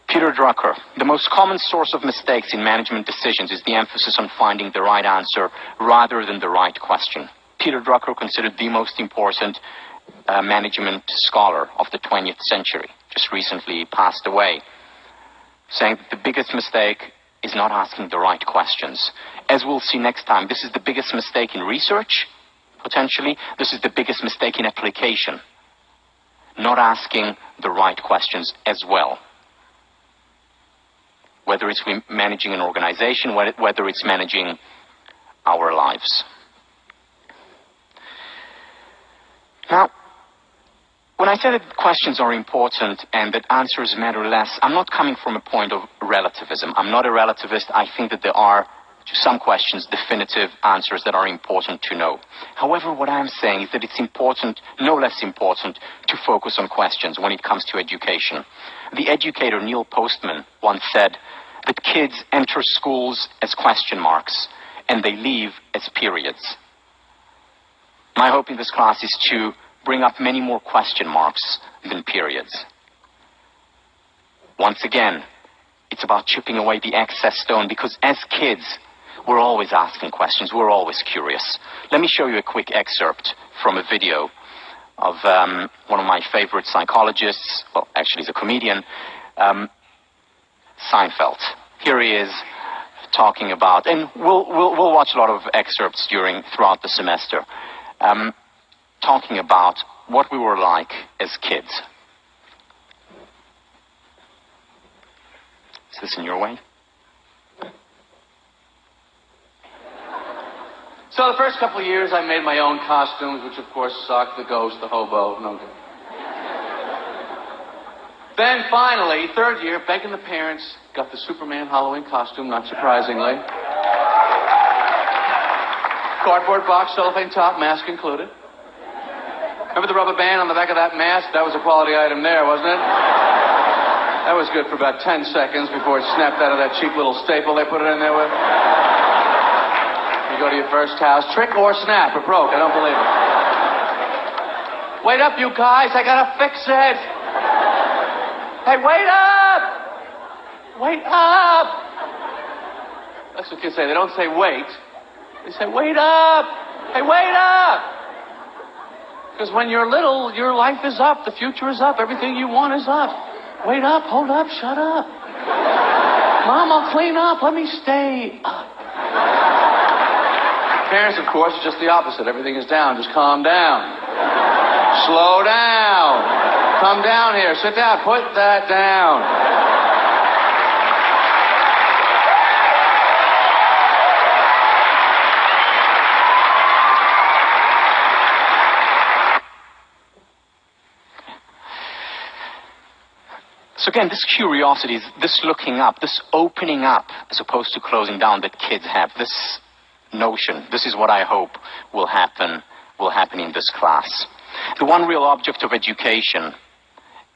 Peter Drucker, the most common source of mistakes in management decisions is the emphasis on finding the right answer rather than the right question. Peter Drucker, considered the most important management scholar of the 20th century, just recently passed away, saying that the biggest mistake is not asking the right questions. As we'll see next time, this is the biggest mistake in research, potentially. This is the biggest mistake in application. Not asking the right questions as well. Whether it's managing an organization, whether it's managing our lives. Now, when I say that questions are important and that answers matter less, I'm not coming from a point of relativism. I'm not a relativist. I think that there are, to some questions, definitive answers that are important to know. However, what I'm saying is that it's important, no less important, to focus on questions when it comes to education. The educator Neil Postman once said that kids enter schools as question marks and they leave as periods. My hope in this class is to bring up many more question marks than periods. Once again, it's about chipping away the excess stone, because as kids, we're always asking questions, we're always curious. Let me show you a quick excerpt from a video of one of my favorite psychologists, well, actually he's a comedian, Seinfeld. Here he is talking about, and we'll watch a lot of excerpts throughout the semester, talking about what we were like as kids. Is this in your way? So the first couple of years I made my own costumes, which of course sucked. The ghost, the hobo, no good. Then finally, third year, begging the parents, got the Superman Halloween costume, not surprisingly. Cardboard box, cellophane top, mask included. Remember the rubber band on the back of that mask? That was a quality item there, wasn't it? That was good for about 10 seconds before it snapped out of that cheap little staple they put it in there with. You go to your first house, trick or snap, it broke, I don't believe it. Wait up, you guys, I gotta fix it. Hey, wait up! Wait up! That's what kids say. They don't say wait. They say, wait up! Hey, wait up! Because when you're little, your life is up, the future is up, everything you want is up. Wait up, hold up, shut up. Mom, I'll clean up, let me stay up. Parents, of course, are just the opposite. Everything is down, just calm down. Slow down. Come down here, sit down, put that down. So again, this curiosity, this looking up, this opening up, as opposed to closing down that kids have, this notion, this is what I hope will happen in this class. The one real object of education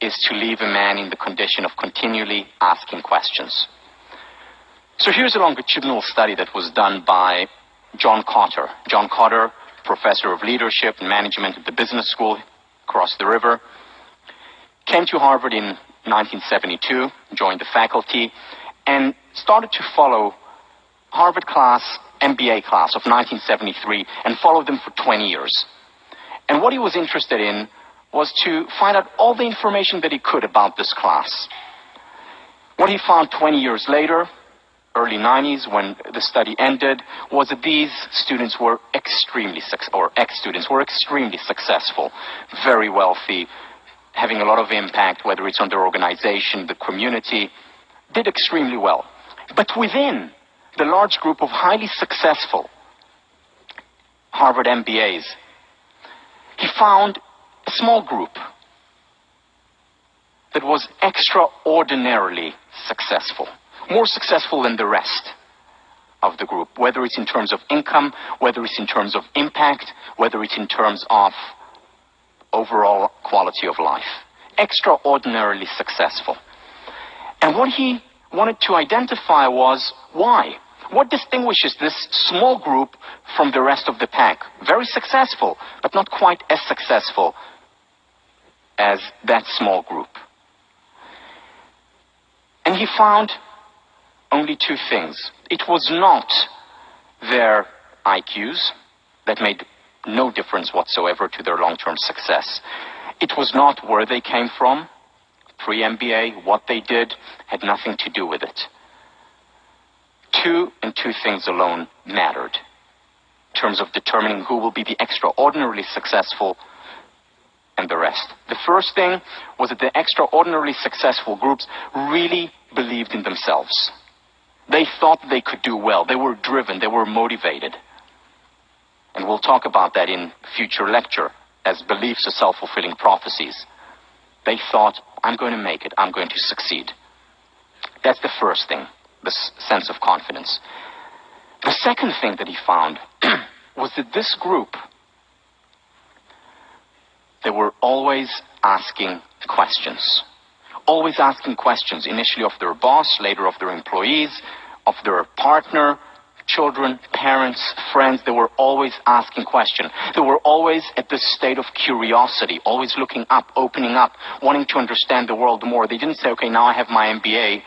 is to leave a man in the condition of continually asking questions. So here's a longitudinal study that was done by John Cotter. John Cotter, professor of leadership and management at the business school across the river, came to Harvard in 1972, joined the faculty, and started to follow Harvard class, MBA class of 1973, and followed them for 20 years. And what he was interested in was to find out all the information that he could about this class. What he found 20 years later, early 90s, when the study ended, was that these students were ex-students were extremely successful, very wealthy, having a lot of impact, whether it's on their organization, the community, did extremely well. But within the large group of highly successful Harvard MBAs, he found a small group that was extraordinarily successful, more successful than the rest of the group, whether it's in terms of income, whether it's in terms of impact, whether it's in terms of overall quality of life. Extraordinarily successful. And what he wanted to identify was why. What distinguishes this small group from the rest of the pack? Very successful, but not quite as successful as that small group. And he found only two things. It was not their IQs that made no difference whatsoever to their long-term success. It was not where they came from, pre-MBA, what they did, had nothing to do with it. Two things alone mattered in terms of determining who will be the extraordinarily successful and the rest. The first thing was that the extraordinarily successful groups really believed in themselves. They thought they could do well. They were driven. They were motivated. And we'll talk about that in future lecture as beliefs are self-fulfilling prophecies. They thought, I'm going to make it. I'm going to succeed. That's the first thing, this sense of confidence. The second thing that he found was that this group, they were always asking questions. Always asking questions, initially of their boss, later of their employees, of their partner, children, parents, friends. They were always asking questions. They were always at this state of curiosity, always looking up, opening up, wanting to understand the world more. They didn't say, okay, now I have my MBA.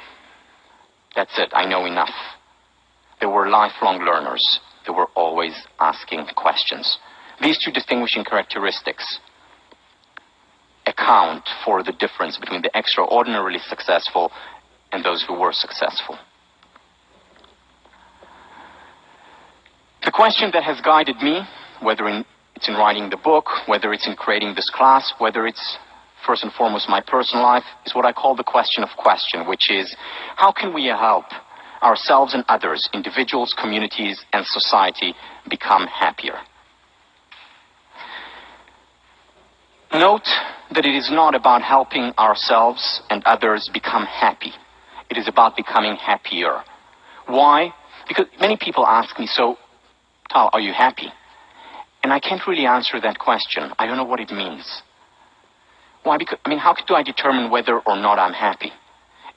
That's it, I know enough. They were lifelong learners. They were always asking questions. These two distinguishing characteristics account for the difference between the extraordinarily successful and those who were successful. The question that has guided me, whether it's in writing the book, whether it's in creating this class, whether it's first and foremost my personal life, is what I call the question of question, which is, how can we help ourselves and others, individuals, communities, and society become happier? Note that it is not about helping ourselves and others become happy. It is about becoming happier. Why? Because many people ask me, so, Tal, are you happy? And I can't really answer that question. I don't know what it means. Why? Because, how do I determine whether or not I'm happy?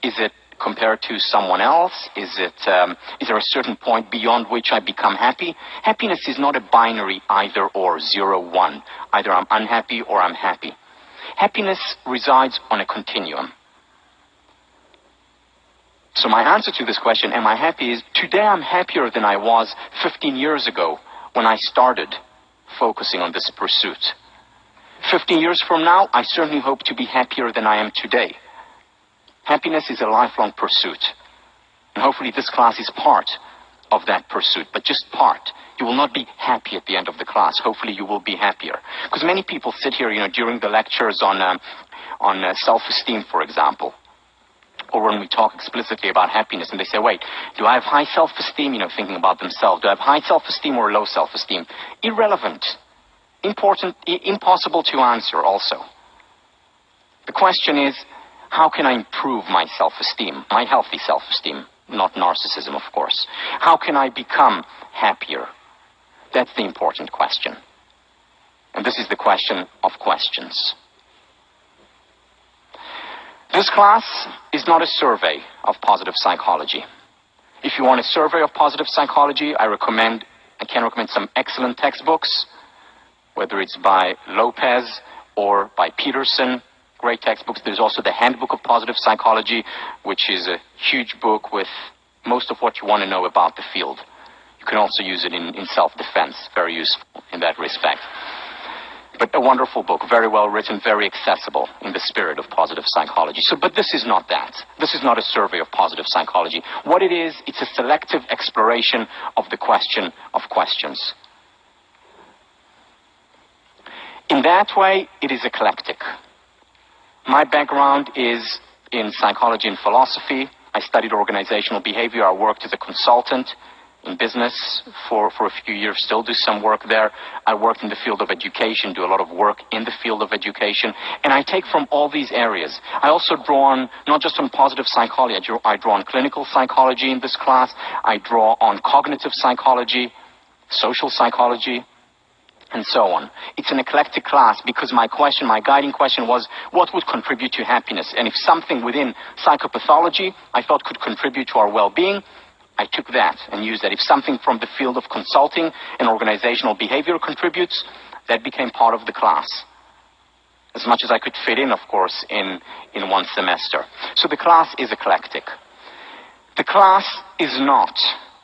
Is it compared to someone else? Is there a certain point beyond which I become happy? Happiness is not a binary either or, 0-1. Either I'm unhappy or I'm happy. Happiness resides on a continuum. So my answer to this question, am I happy, is today I'm happier than I was 15 years ago when I started focusing on this pursuit. 15 years from now, I certainly hope to be happier than I am today. Happiness is a lifelong pursuit. And hopefully this class is part of that pursuit, but just part. You will not be happy at the end of the class. Hopefully you will be happier. Because many people sit here, during the lectures on self-esteem, for example, or when we talk explicitly about happiness, and they say, wait, do I have high self-esteem, thinking about themselves? Do I have high self-esteem or low self-esteem? Irrelevant. Impossible to answer also. The question is, how can I improve my self-esteem, my healthy self-esteem? Not narcissism, of course. How can I become happier? That's the important question. And this is the question of questions. This class is not a survey of positive psychology. If you want a survey of positive psychology, I can recommend some excellent textbooks, whether it's by Lopez or by Peterson. Great textbooks. There's also the Handbook of Positive Psychology, which is a huge book with most of what you want to know about the field. You can also use it in self-defense. Very useful in that respect. But a wonderful book, very well written, very accessible in the spirit of positive psychology. But this is not that. This is not a survey of positive psychology. What it is, it's a selective exploration of the question of questions. In that way, it is eclectic. My background is in psychology and philosophy. I studied organizational behavior. I worked as a consultant in business for a few years, still do some work there. I worked in the field of education, do a lot of work in the field of education. And I take from all these areas. I also draw on, not just on positive psychology, I draw on clinical psychology in this class. I draw on cognitive psychology, social psychology, and so on. It's an eclectic class because my guiding question was, what would contribute to happiness? And if something within psychopathology I thought could contribute to our well-being, I took that and used that. If something from the field of consulting and organizational behavior contributes, that became part of the class. As much as I could fit in, of course, in one semester. So the class is eclectic. The class is not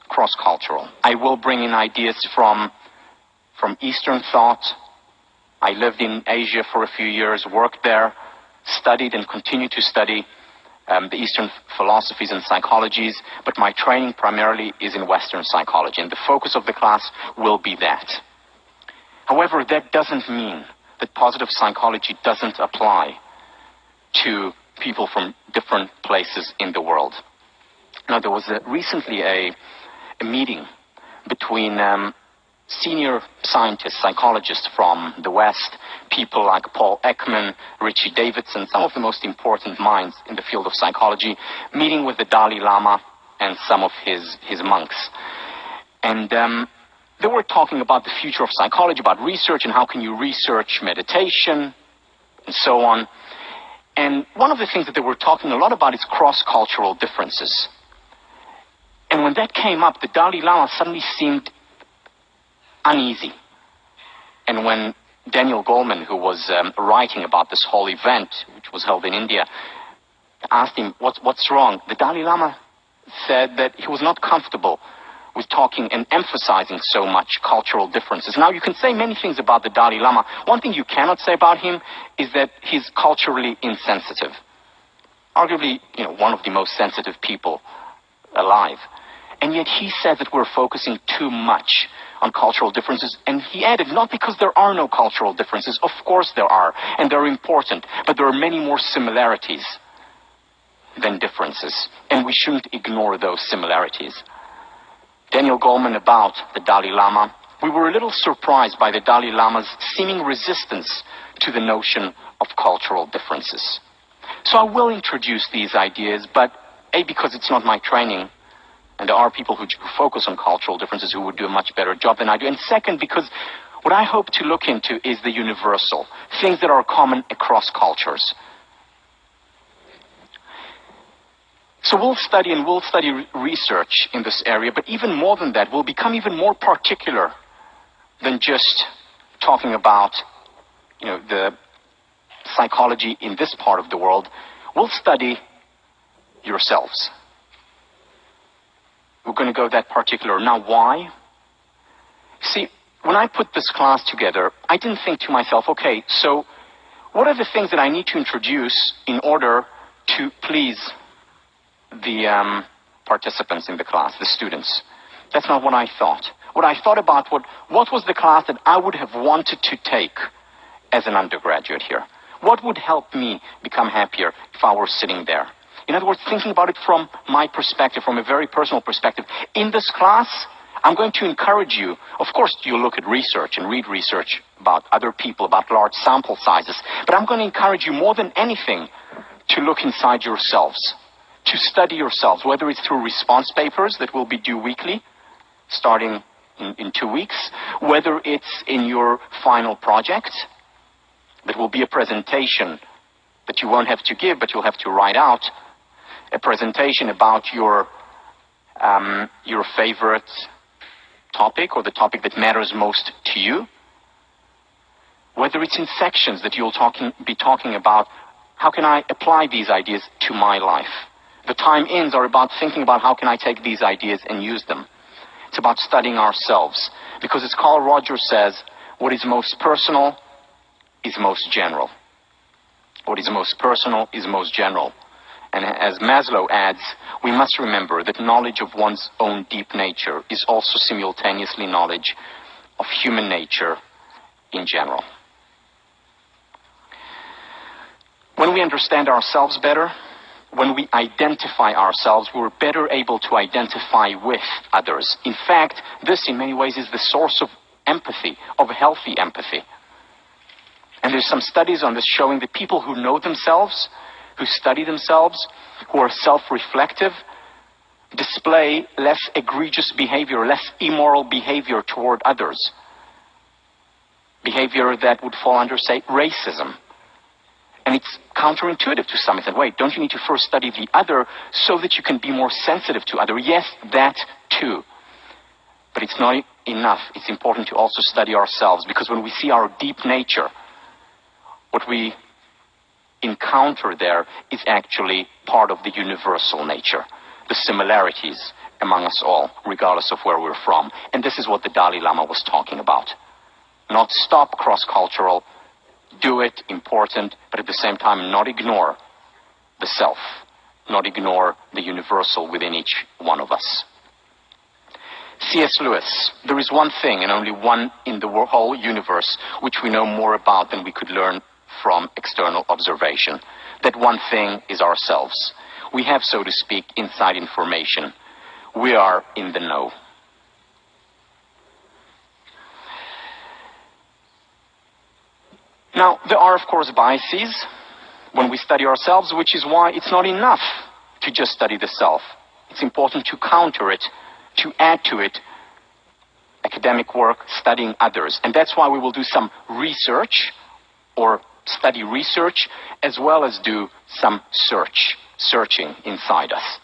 cross-cultural. I will bring in ideas from Eastern thought. I lived in Asia for a few years, worked there, studied and continue to study the Eastern philosophies and psychologies, but my training primarily is in Western psychology, and the focus of the class will be that. However, that doesn't mean that positive psychology doesn't apply to people from different places in the world. Now, there was recently a meeting between senior scientists, psychologists from the West, people like Paul Ekman, Richie Davidson, some of the most important minds in the field of psychology, meeting with the Dalai Lama and some of his monks. And they were talking about the future of psychology, about research and how can you research meditation and so on. And one of the things that they were talking a lot about is cross-cultural differences. And when that came up, the Dalai Lama suddenly seemed uneasy. And when Daniel Goleman, who was writing about this whole event, which was held in India, asked him, what's wrong? The Dalai Lama said that he was not comfortable with talking and emphasizing so much cultural differences. Now, you can say many things about the Dalai Lama. One thing you cannot say about him is that he's culturally insensitive. Arguably, one of the most sensitive people alive. And yet he said that we're focusing too much on cultural differences. And he added, not because there are no cultural differences. Of course there are, and they're important. But there are many more similarities than differences. And we shouldn't ignore those similarities. Daniel Goleman about the Dalai Lama. We were a little surprised by the Dalai Lama's seeming resistance to the notion of cultural differences. So I will introduce these ideas, but A, because it's not my training, and there are people who focus on cultural differences who would do a much better job than I do. And second, because what I hope to look into is the universal, things that are common across cultures. So we'll study research in this area, but even more than that, we'll become even more particular than just talking about, the psychology in this part of the world. We'll study yourselves. we're going to go that particular. Now, why? See, when I put this class together, I didn't think to myself, okay, so what are the things that I need to introduce in order to please the participants in the class, the students? That's not what I thought. What I thought about what was the class that I would have wanted to take as an undergraduate here? What would help me become happier if I were sitting there? In other words, thinking about it from my perspective, from a very personal perspective. In this class, I'm going to encourage you, of course, you look at research and read research about other people, about large sample sizes, but I'm going to encourage you more than anything to look inside yourselves, to study yourselves, whether it's through response papers that will be due weekly, starting in 2 weeks, whether it's in your final project, that will be a presentation that you won't have to give, but you'll have to write out, a presentation about your favorite topic or the topic that matters most to you, whether it's in sections that you'll be talking about, how can I apply these ideas to my life? The time-ins are about thinking about how can I take these ideas and use them. It's about studying ourselves, because as Carl Rogers says, what is most personal is most general. What is most personal is most general. And as Maslow adds, we must remember that knowledge of one's own deep nature is also simultaneously knowledge of human nature in general. When we understand ourselves better, when we identify ourselves, we're better able to identify with others. In fact, this in many ways is the source of empathy, of healthy empathy. And there's some studies on this showing that people who know themselves, who study themselves, who are self-reflective, display less egregious behavior, less immoral behavior toward others. Behavior that would fall under, say, racism. And it's counterintuitive to some extent. Wait, don't you need to first study the other so that you can be more sensitive to other? Yes, that too. But it's not enough. It's important to also study ourselves, because when we see our deep nature, what we encounter there is actually part of the universal nature, the similarities among us all, regardless of where we're from. And this is what the Dalai Lama was talking about. Not stop cross-cultural, do it, important, but at the same time not ignore the self, not ignore the universal within each one of us. C.S. Lewis, there is one thing and only one in the whole universe which we know more about than we could learn from external observation. That one thing is ourselves. We have, so to speak, inside information. We are in the know. Now, there are, of course, biases when we study ourselves, which is why it's not enough to just study the self. It's important to counter it, to add to it academic work, studying others. And that's why we will do some research, or study research, as well as do some searching inside us.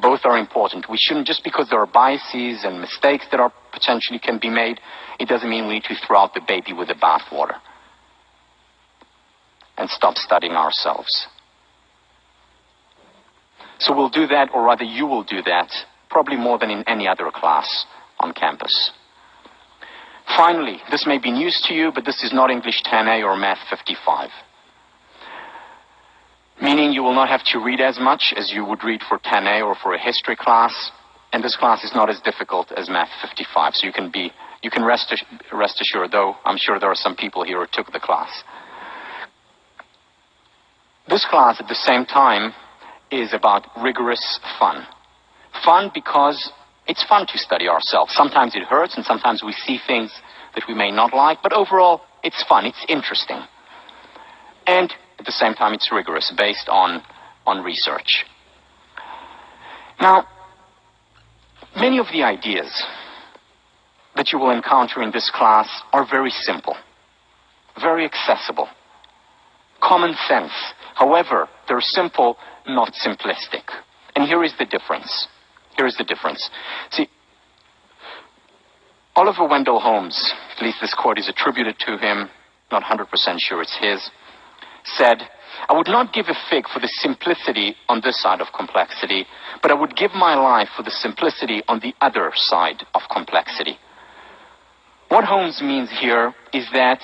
Both are important. We shouldn't, just because there are biases and mistakes that are potentially can be made, it doesn't mean we need to throw out the baby with the bathwater and stop studying ourselves. So we'll do that, or rather you will do that, probably more than in any other class on campus. Finally, this may be news to you, but this is not English 10A or Math 55. Meaning you will not have to read as much as you would read for 10A or for a history class, and this class is not as difficult as Math 55, so you can rest assured, though I'm sure there are some people here who took the class. This class, at the same time, is about rigorous fun. Fun because it's fun to study ourselves. Sometimes it hurts, and sometimes we see things that we may not like, but overall, it's fun, it's interesting. And at the same time, it's rigorous, based on research. Now, many of the ideas that you will encounter in this class are very simple, very accessible, common sense. However, they're simple, not simplistic. And here is the difference. Here is the difference. See, Oliver Wendell Holmes, at least this quote is attributed to him, not 100% sure it's his, said, I would not give a fig for the simplicity on this side of complexity, but I would give my life for the simplicity on the other side of complexity. What Holmes means here is that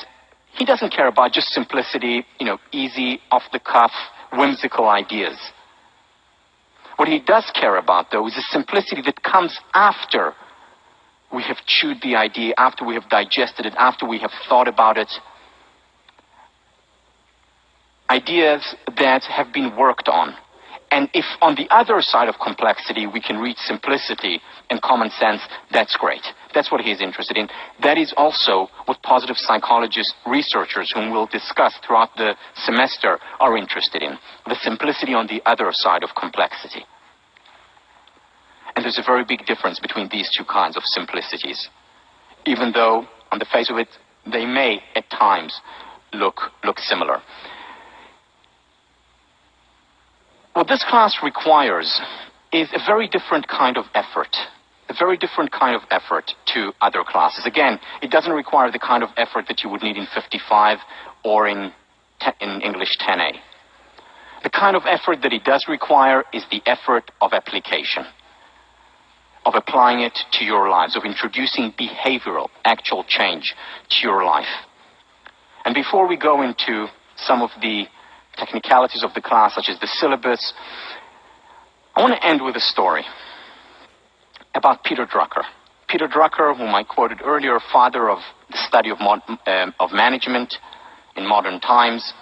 he doesn't care about just simplicity, easy, off-the-cuff, whimsical ideas. What he does care about, though, is the simplicity that comes after we have chewed the idea, after we have digested it, after we have thought about it. Ideas that have been worked on. And if on the other side of complexity we can reach simplicity and common sense, that's great. That's what he's interested in. That is also what positive psychologists, researchers whom we'll discuss throughout the semester are interested in. The simplicity on the other side of complexity. And there's a very big difference between these two kinds of simplicities. Even though, on the face of it, they may at times look similar. What this class requires is a very different kind of effort. A very different kind of effort to other classes. Again, it doesn't require the kind of effort that you would need in 55 or in English 10A. The kind of effort that it does require is the effort of application, of applying it to your lives, of introducing behavioral, actual change to your life. And before we go into some of the technicalities of the class, such as the syllabus, I want to end with a story about Peter Drucker. Peter Drucker, whom I quoted earlier, father of the study of management in modern times.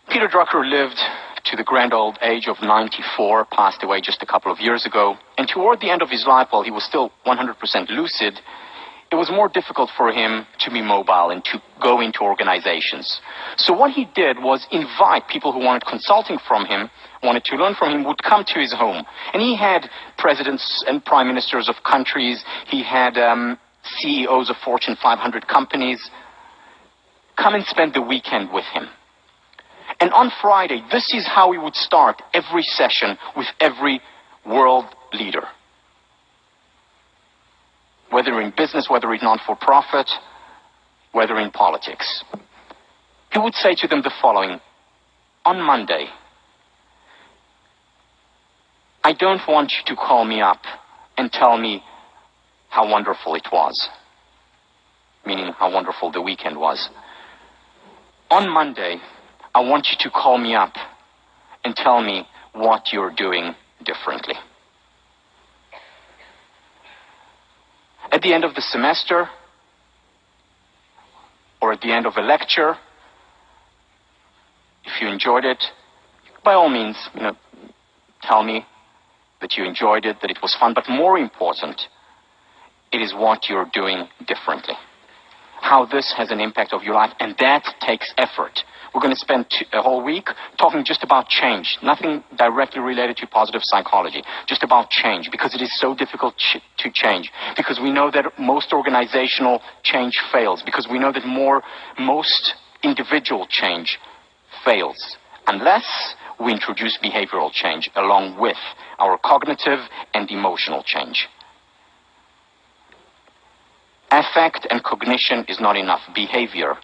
Peter Drucker lived to the grand old age of 94, passed away just a couple of years ago, and toward the end of his life, while he was still 100% lucid, it was more difficult for him to be mobile and to go into organizations. So what he did was invite people who wanted consulting from him, wanted to learn from him, would come to his home. And he had presidents and prime ministers of countries. He had CEOs of Fortune 500 companies come and spend the weekend with him. And on Friday, this is how he would start every session with every world leader. Whether in business, whether in non-for-profit, whether in politics. He would say to them the following: on Monday, I don't want you to call me up and tell me how wonderful it was. Meaning how wonderful the weekend was. On Monday, I want you to call me up and tell me what you're doing differently. At the end of the semester, or at the end of a lecture, if you enjoyed it, by all means, tell me that you enjoyed it, that it was fun. But more important, it is what you're doing differently. How this has an impact on your life, and that takes effort. We're going to spend a whole week talking just about change, nothing directly related to positive psychology, just about change, because it is so difficult to change, because we know that most organizational change fails, because we know that most individual change fails, unless we introduce behavioral change along with our cognitive and emotional change. Affect and cognition is not enough. Behavior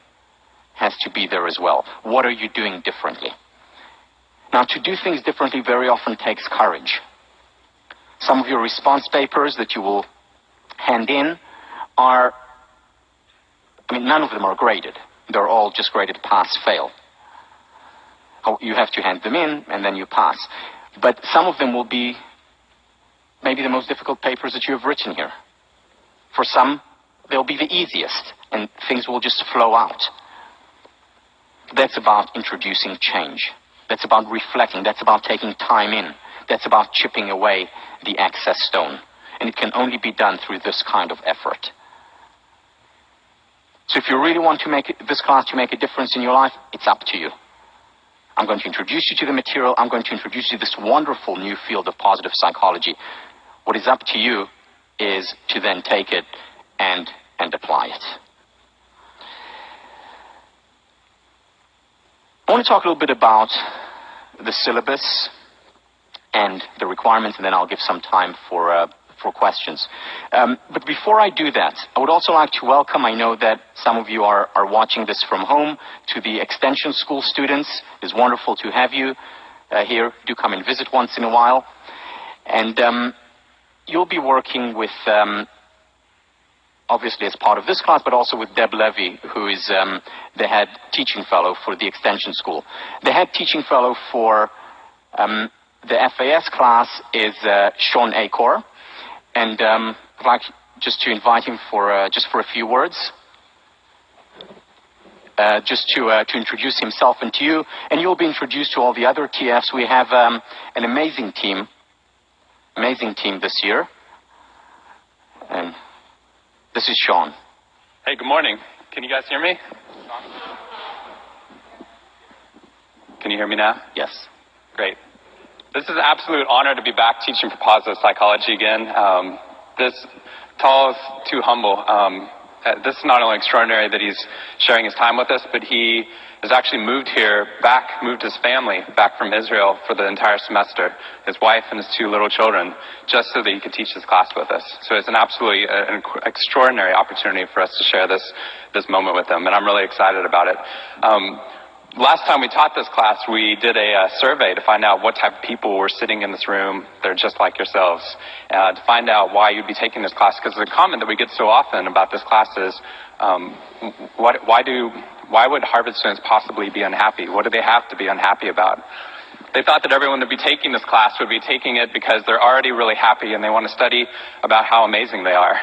has to be there as well. What are you doing differently? Now, to do things differently very often takes courage. Some of your response papers that you will hand in none of them are graded. They're all just graded pass, fail. You have to hand them in, and then you pass. But some of them will be maybe the most difficult papers that you have written here. For some, they'll be the easiest, and things will just flow out. That's about introducing change. That's about reflecting. That's about taking time in. That's about chipping away the excess stone. And it can only be done through this kind of effort. So if you really want this class to make a difference in your life, it's up to you. I'm going to introduce you to the material. I'm going to introduce you to this wonderful new field of positive psychology. What is up to you is to then take it and apply it. I want to talk a little bit about the syllabus and the requirements, and then I'll give some time for for questions. But before I do that, I would also like to welcome, I know that some of you are watching this from home, to the extension school students. It's wonderful to have you here. Do come and visit once in a while. And you'll be working with, obviously as part of this class, but also with Deb Levy, who is the head teaching fellow for the extension school. The head teaching fellow for the FAS class is Sean Acor. And I'd like just to invite him for a few words. Just to introduce himself and to you. And you'll be introduced to all the other TFs. We have an amazing team this year. And this is Sean. Hey, good morning. Can you guys hear me? Can you hear me now? Yes. Great. This is an absolute honor to be back teaching for positive psychology again. Tal is too humble. This is not only extraordinary that he's sharing his time with us, but he has actually moved his family back from Israel for the entire semester, his wife and his 2 little children, just so that he could teach this class with us. So it's an absolutely extraordinary opportunity for us to share this moment with him, and I'm really excited about it. Last time we taught this class, we did a survey to find out what type of people were sitting in this room. They're just like yourselves. To find out why you'd be taking this class, because the comment that we get so often about this class is, why would Harvard students possibly be unhappy? What do they have to be unhappy about? They thought that everyone that would be taking this class would be taking it because they're already really happy and they want to study about how amazing they are.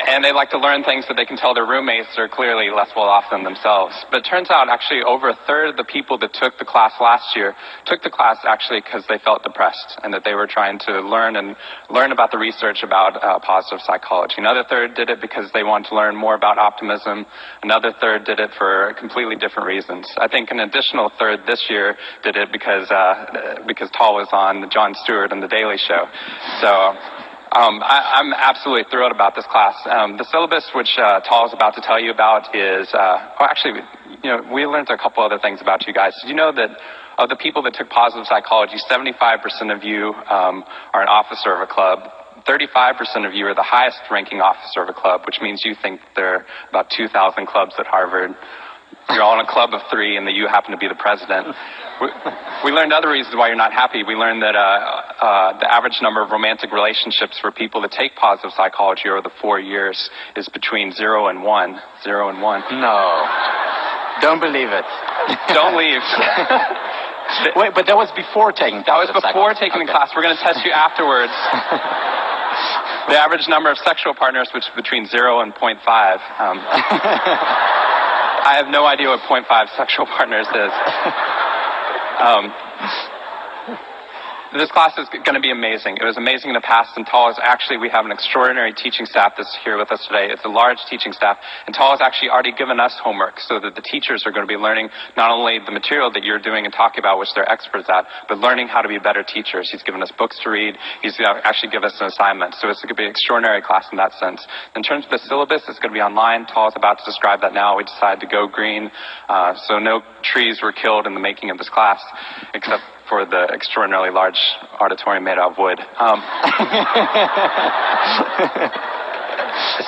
And they like to learn things that they can tell their roommates are clearly less well off than themselves. But it turns out actually over a third of the people that took the class last year took the class actually because they felt depressed and that they were trying to learn about the research about positive psychology. Another third did it because they wanted to learn more about optimism. Another third did it for completely different reasons. I think an additional third this year did it because Tal was on Jon Stewart and The Daily Show. So I'm absolutely thrilled about this class. The syllabus, which Tal is about to tell you about, is we learned a couple other things about you guys. Did you know that of the people that took positive psychology, 75% of you are an officer of a club? 35% of you are the highest ranking officer of a club, which means you think there are about 2,000 clubs at Harvard. You're all in a club of 3 and that you happen to be the president. We learned other reasons why you're not happy. We learned that the average number of romantic relationships for people that take positive psychology over the 4 years is between 0 and 1. 0 and 1. No. Don't believe it. Don't leave. Wait, but that was before taking That was before taking the class. We're going to test you afterwards. The average number of sexual partners, which is between 0 and 0.5. I have no idea what 0.5 sexual partners is. This class is going to be amazing. It was amazing in the past, and Tal is actually, we have an extraordinary teaching staff that's here with us today. It's a large teaching staff, and Tal has actually already given us homework so that the teachers are going to be learning not only the material that you're doing and talking about, which they're experts at, but learning how to be better teachers. He's given us books to read. He's going to actually give us an assignment. So it's going to be an extraordinary class in that sense. In terms of the syllabus, it's going to be online. Tal is about to describe that now. We decided to go green, so no trees were killed in the making of this class, except for the extraordinarily large auditorium made out of wood.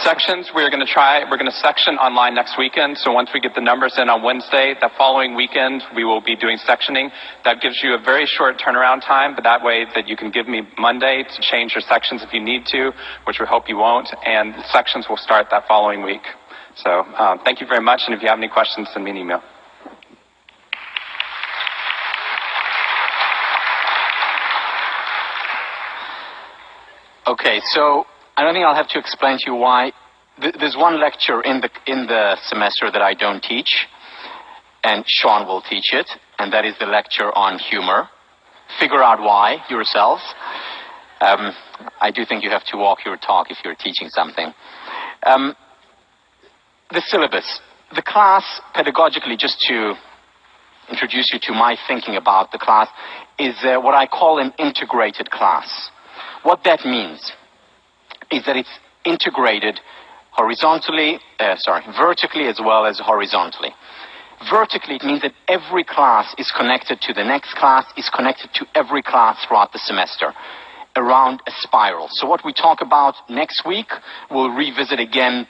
Sections, we're going to section online next weekend. So once we get the numbers in on Wednesday, that following weekend, we will be doing sectioning. That gives you a very short turnaround time, but that way that you can give me Monday to change your sections if you need to, which we hope you won't, and sections will start that following week. So thank you very much, and if you have any questions, send me an email. Okay, so I don't think I'll have to explain to you why. There's one lecture in the semester that I don't teach, and Sean will teach it, and that is the lecture on humor. Figure out why yourselves. I do think you have to walk your talk if you're teaching something. The syllabus. The class, pedagogically, just to introduce you to my thinking about the class, is what I call an integrated class. What that means is that it's integrated vertically as well as horizontally. Vertically, it means that every class is connected to the next class, is connected to every class throughout the semester. around a spiral. So what we talk about next week, we'll revisit again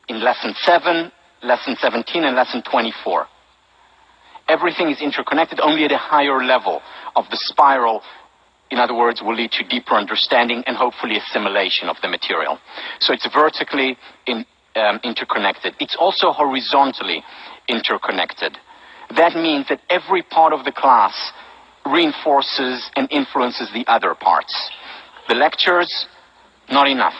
in lesson 7, lesson 17, and lesson 24. Everything is interconnected, only at a higher level of the spiral. In other words, will lead to deeper understanding and hopefully assimilation of the material. So it's vertically interconnected. It's also horizontally interconnected. That means that every part of the class reinforces and influences the other parts. The lectures, not enough.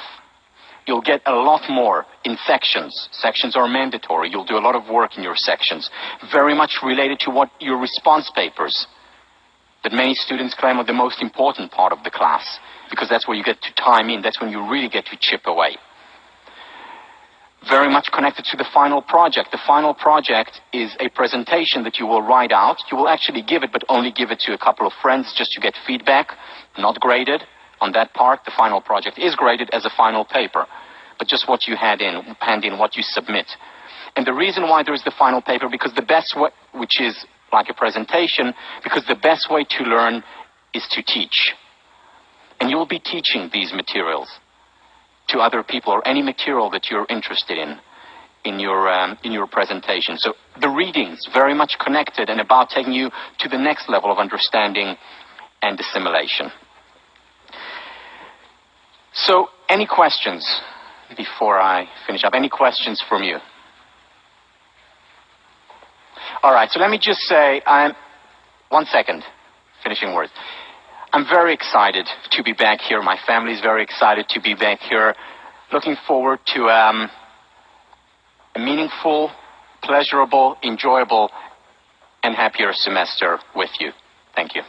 You'll get a lot more in sections. Sections are mandatory. You'll do a lot of work in your sections. Very much related to what your response papers that many students claim are the most important part of the class, because that's where you get to time in. That's when you really get to chip away. Very much connected to the final project. The final project is a presentation that you will write out. You will actually give it, but only give it to a couple of friends just to get feedback, not graded. On that part, the final project is graded as a final paper, but just what you hand in, what you submit. And the reason why there is the final paper, because the best way, which is like a presentation, because the best way to learn is to teach. And you will be teaching these materials to other people, or any material that you're interested in your presentation. So the readings, very much connected and about taking you to the next level of understanding and assimilation. So, any questions before I finish up? Any questions from you? All right, so let me just say, one second, finishing words. I'm very excited to be back here. My family is very excited to be back here. Looking forward to a meaningful, pleasurable, enjoyable, and happier semester with you. Thank you.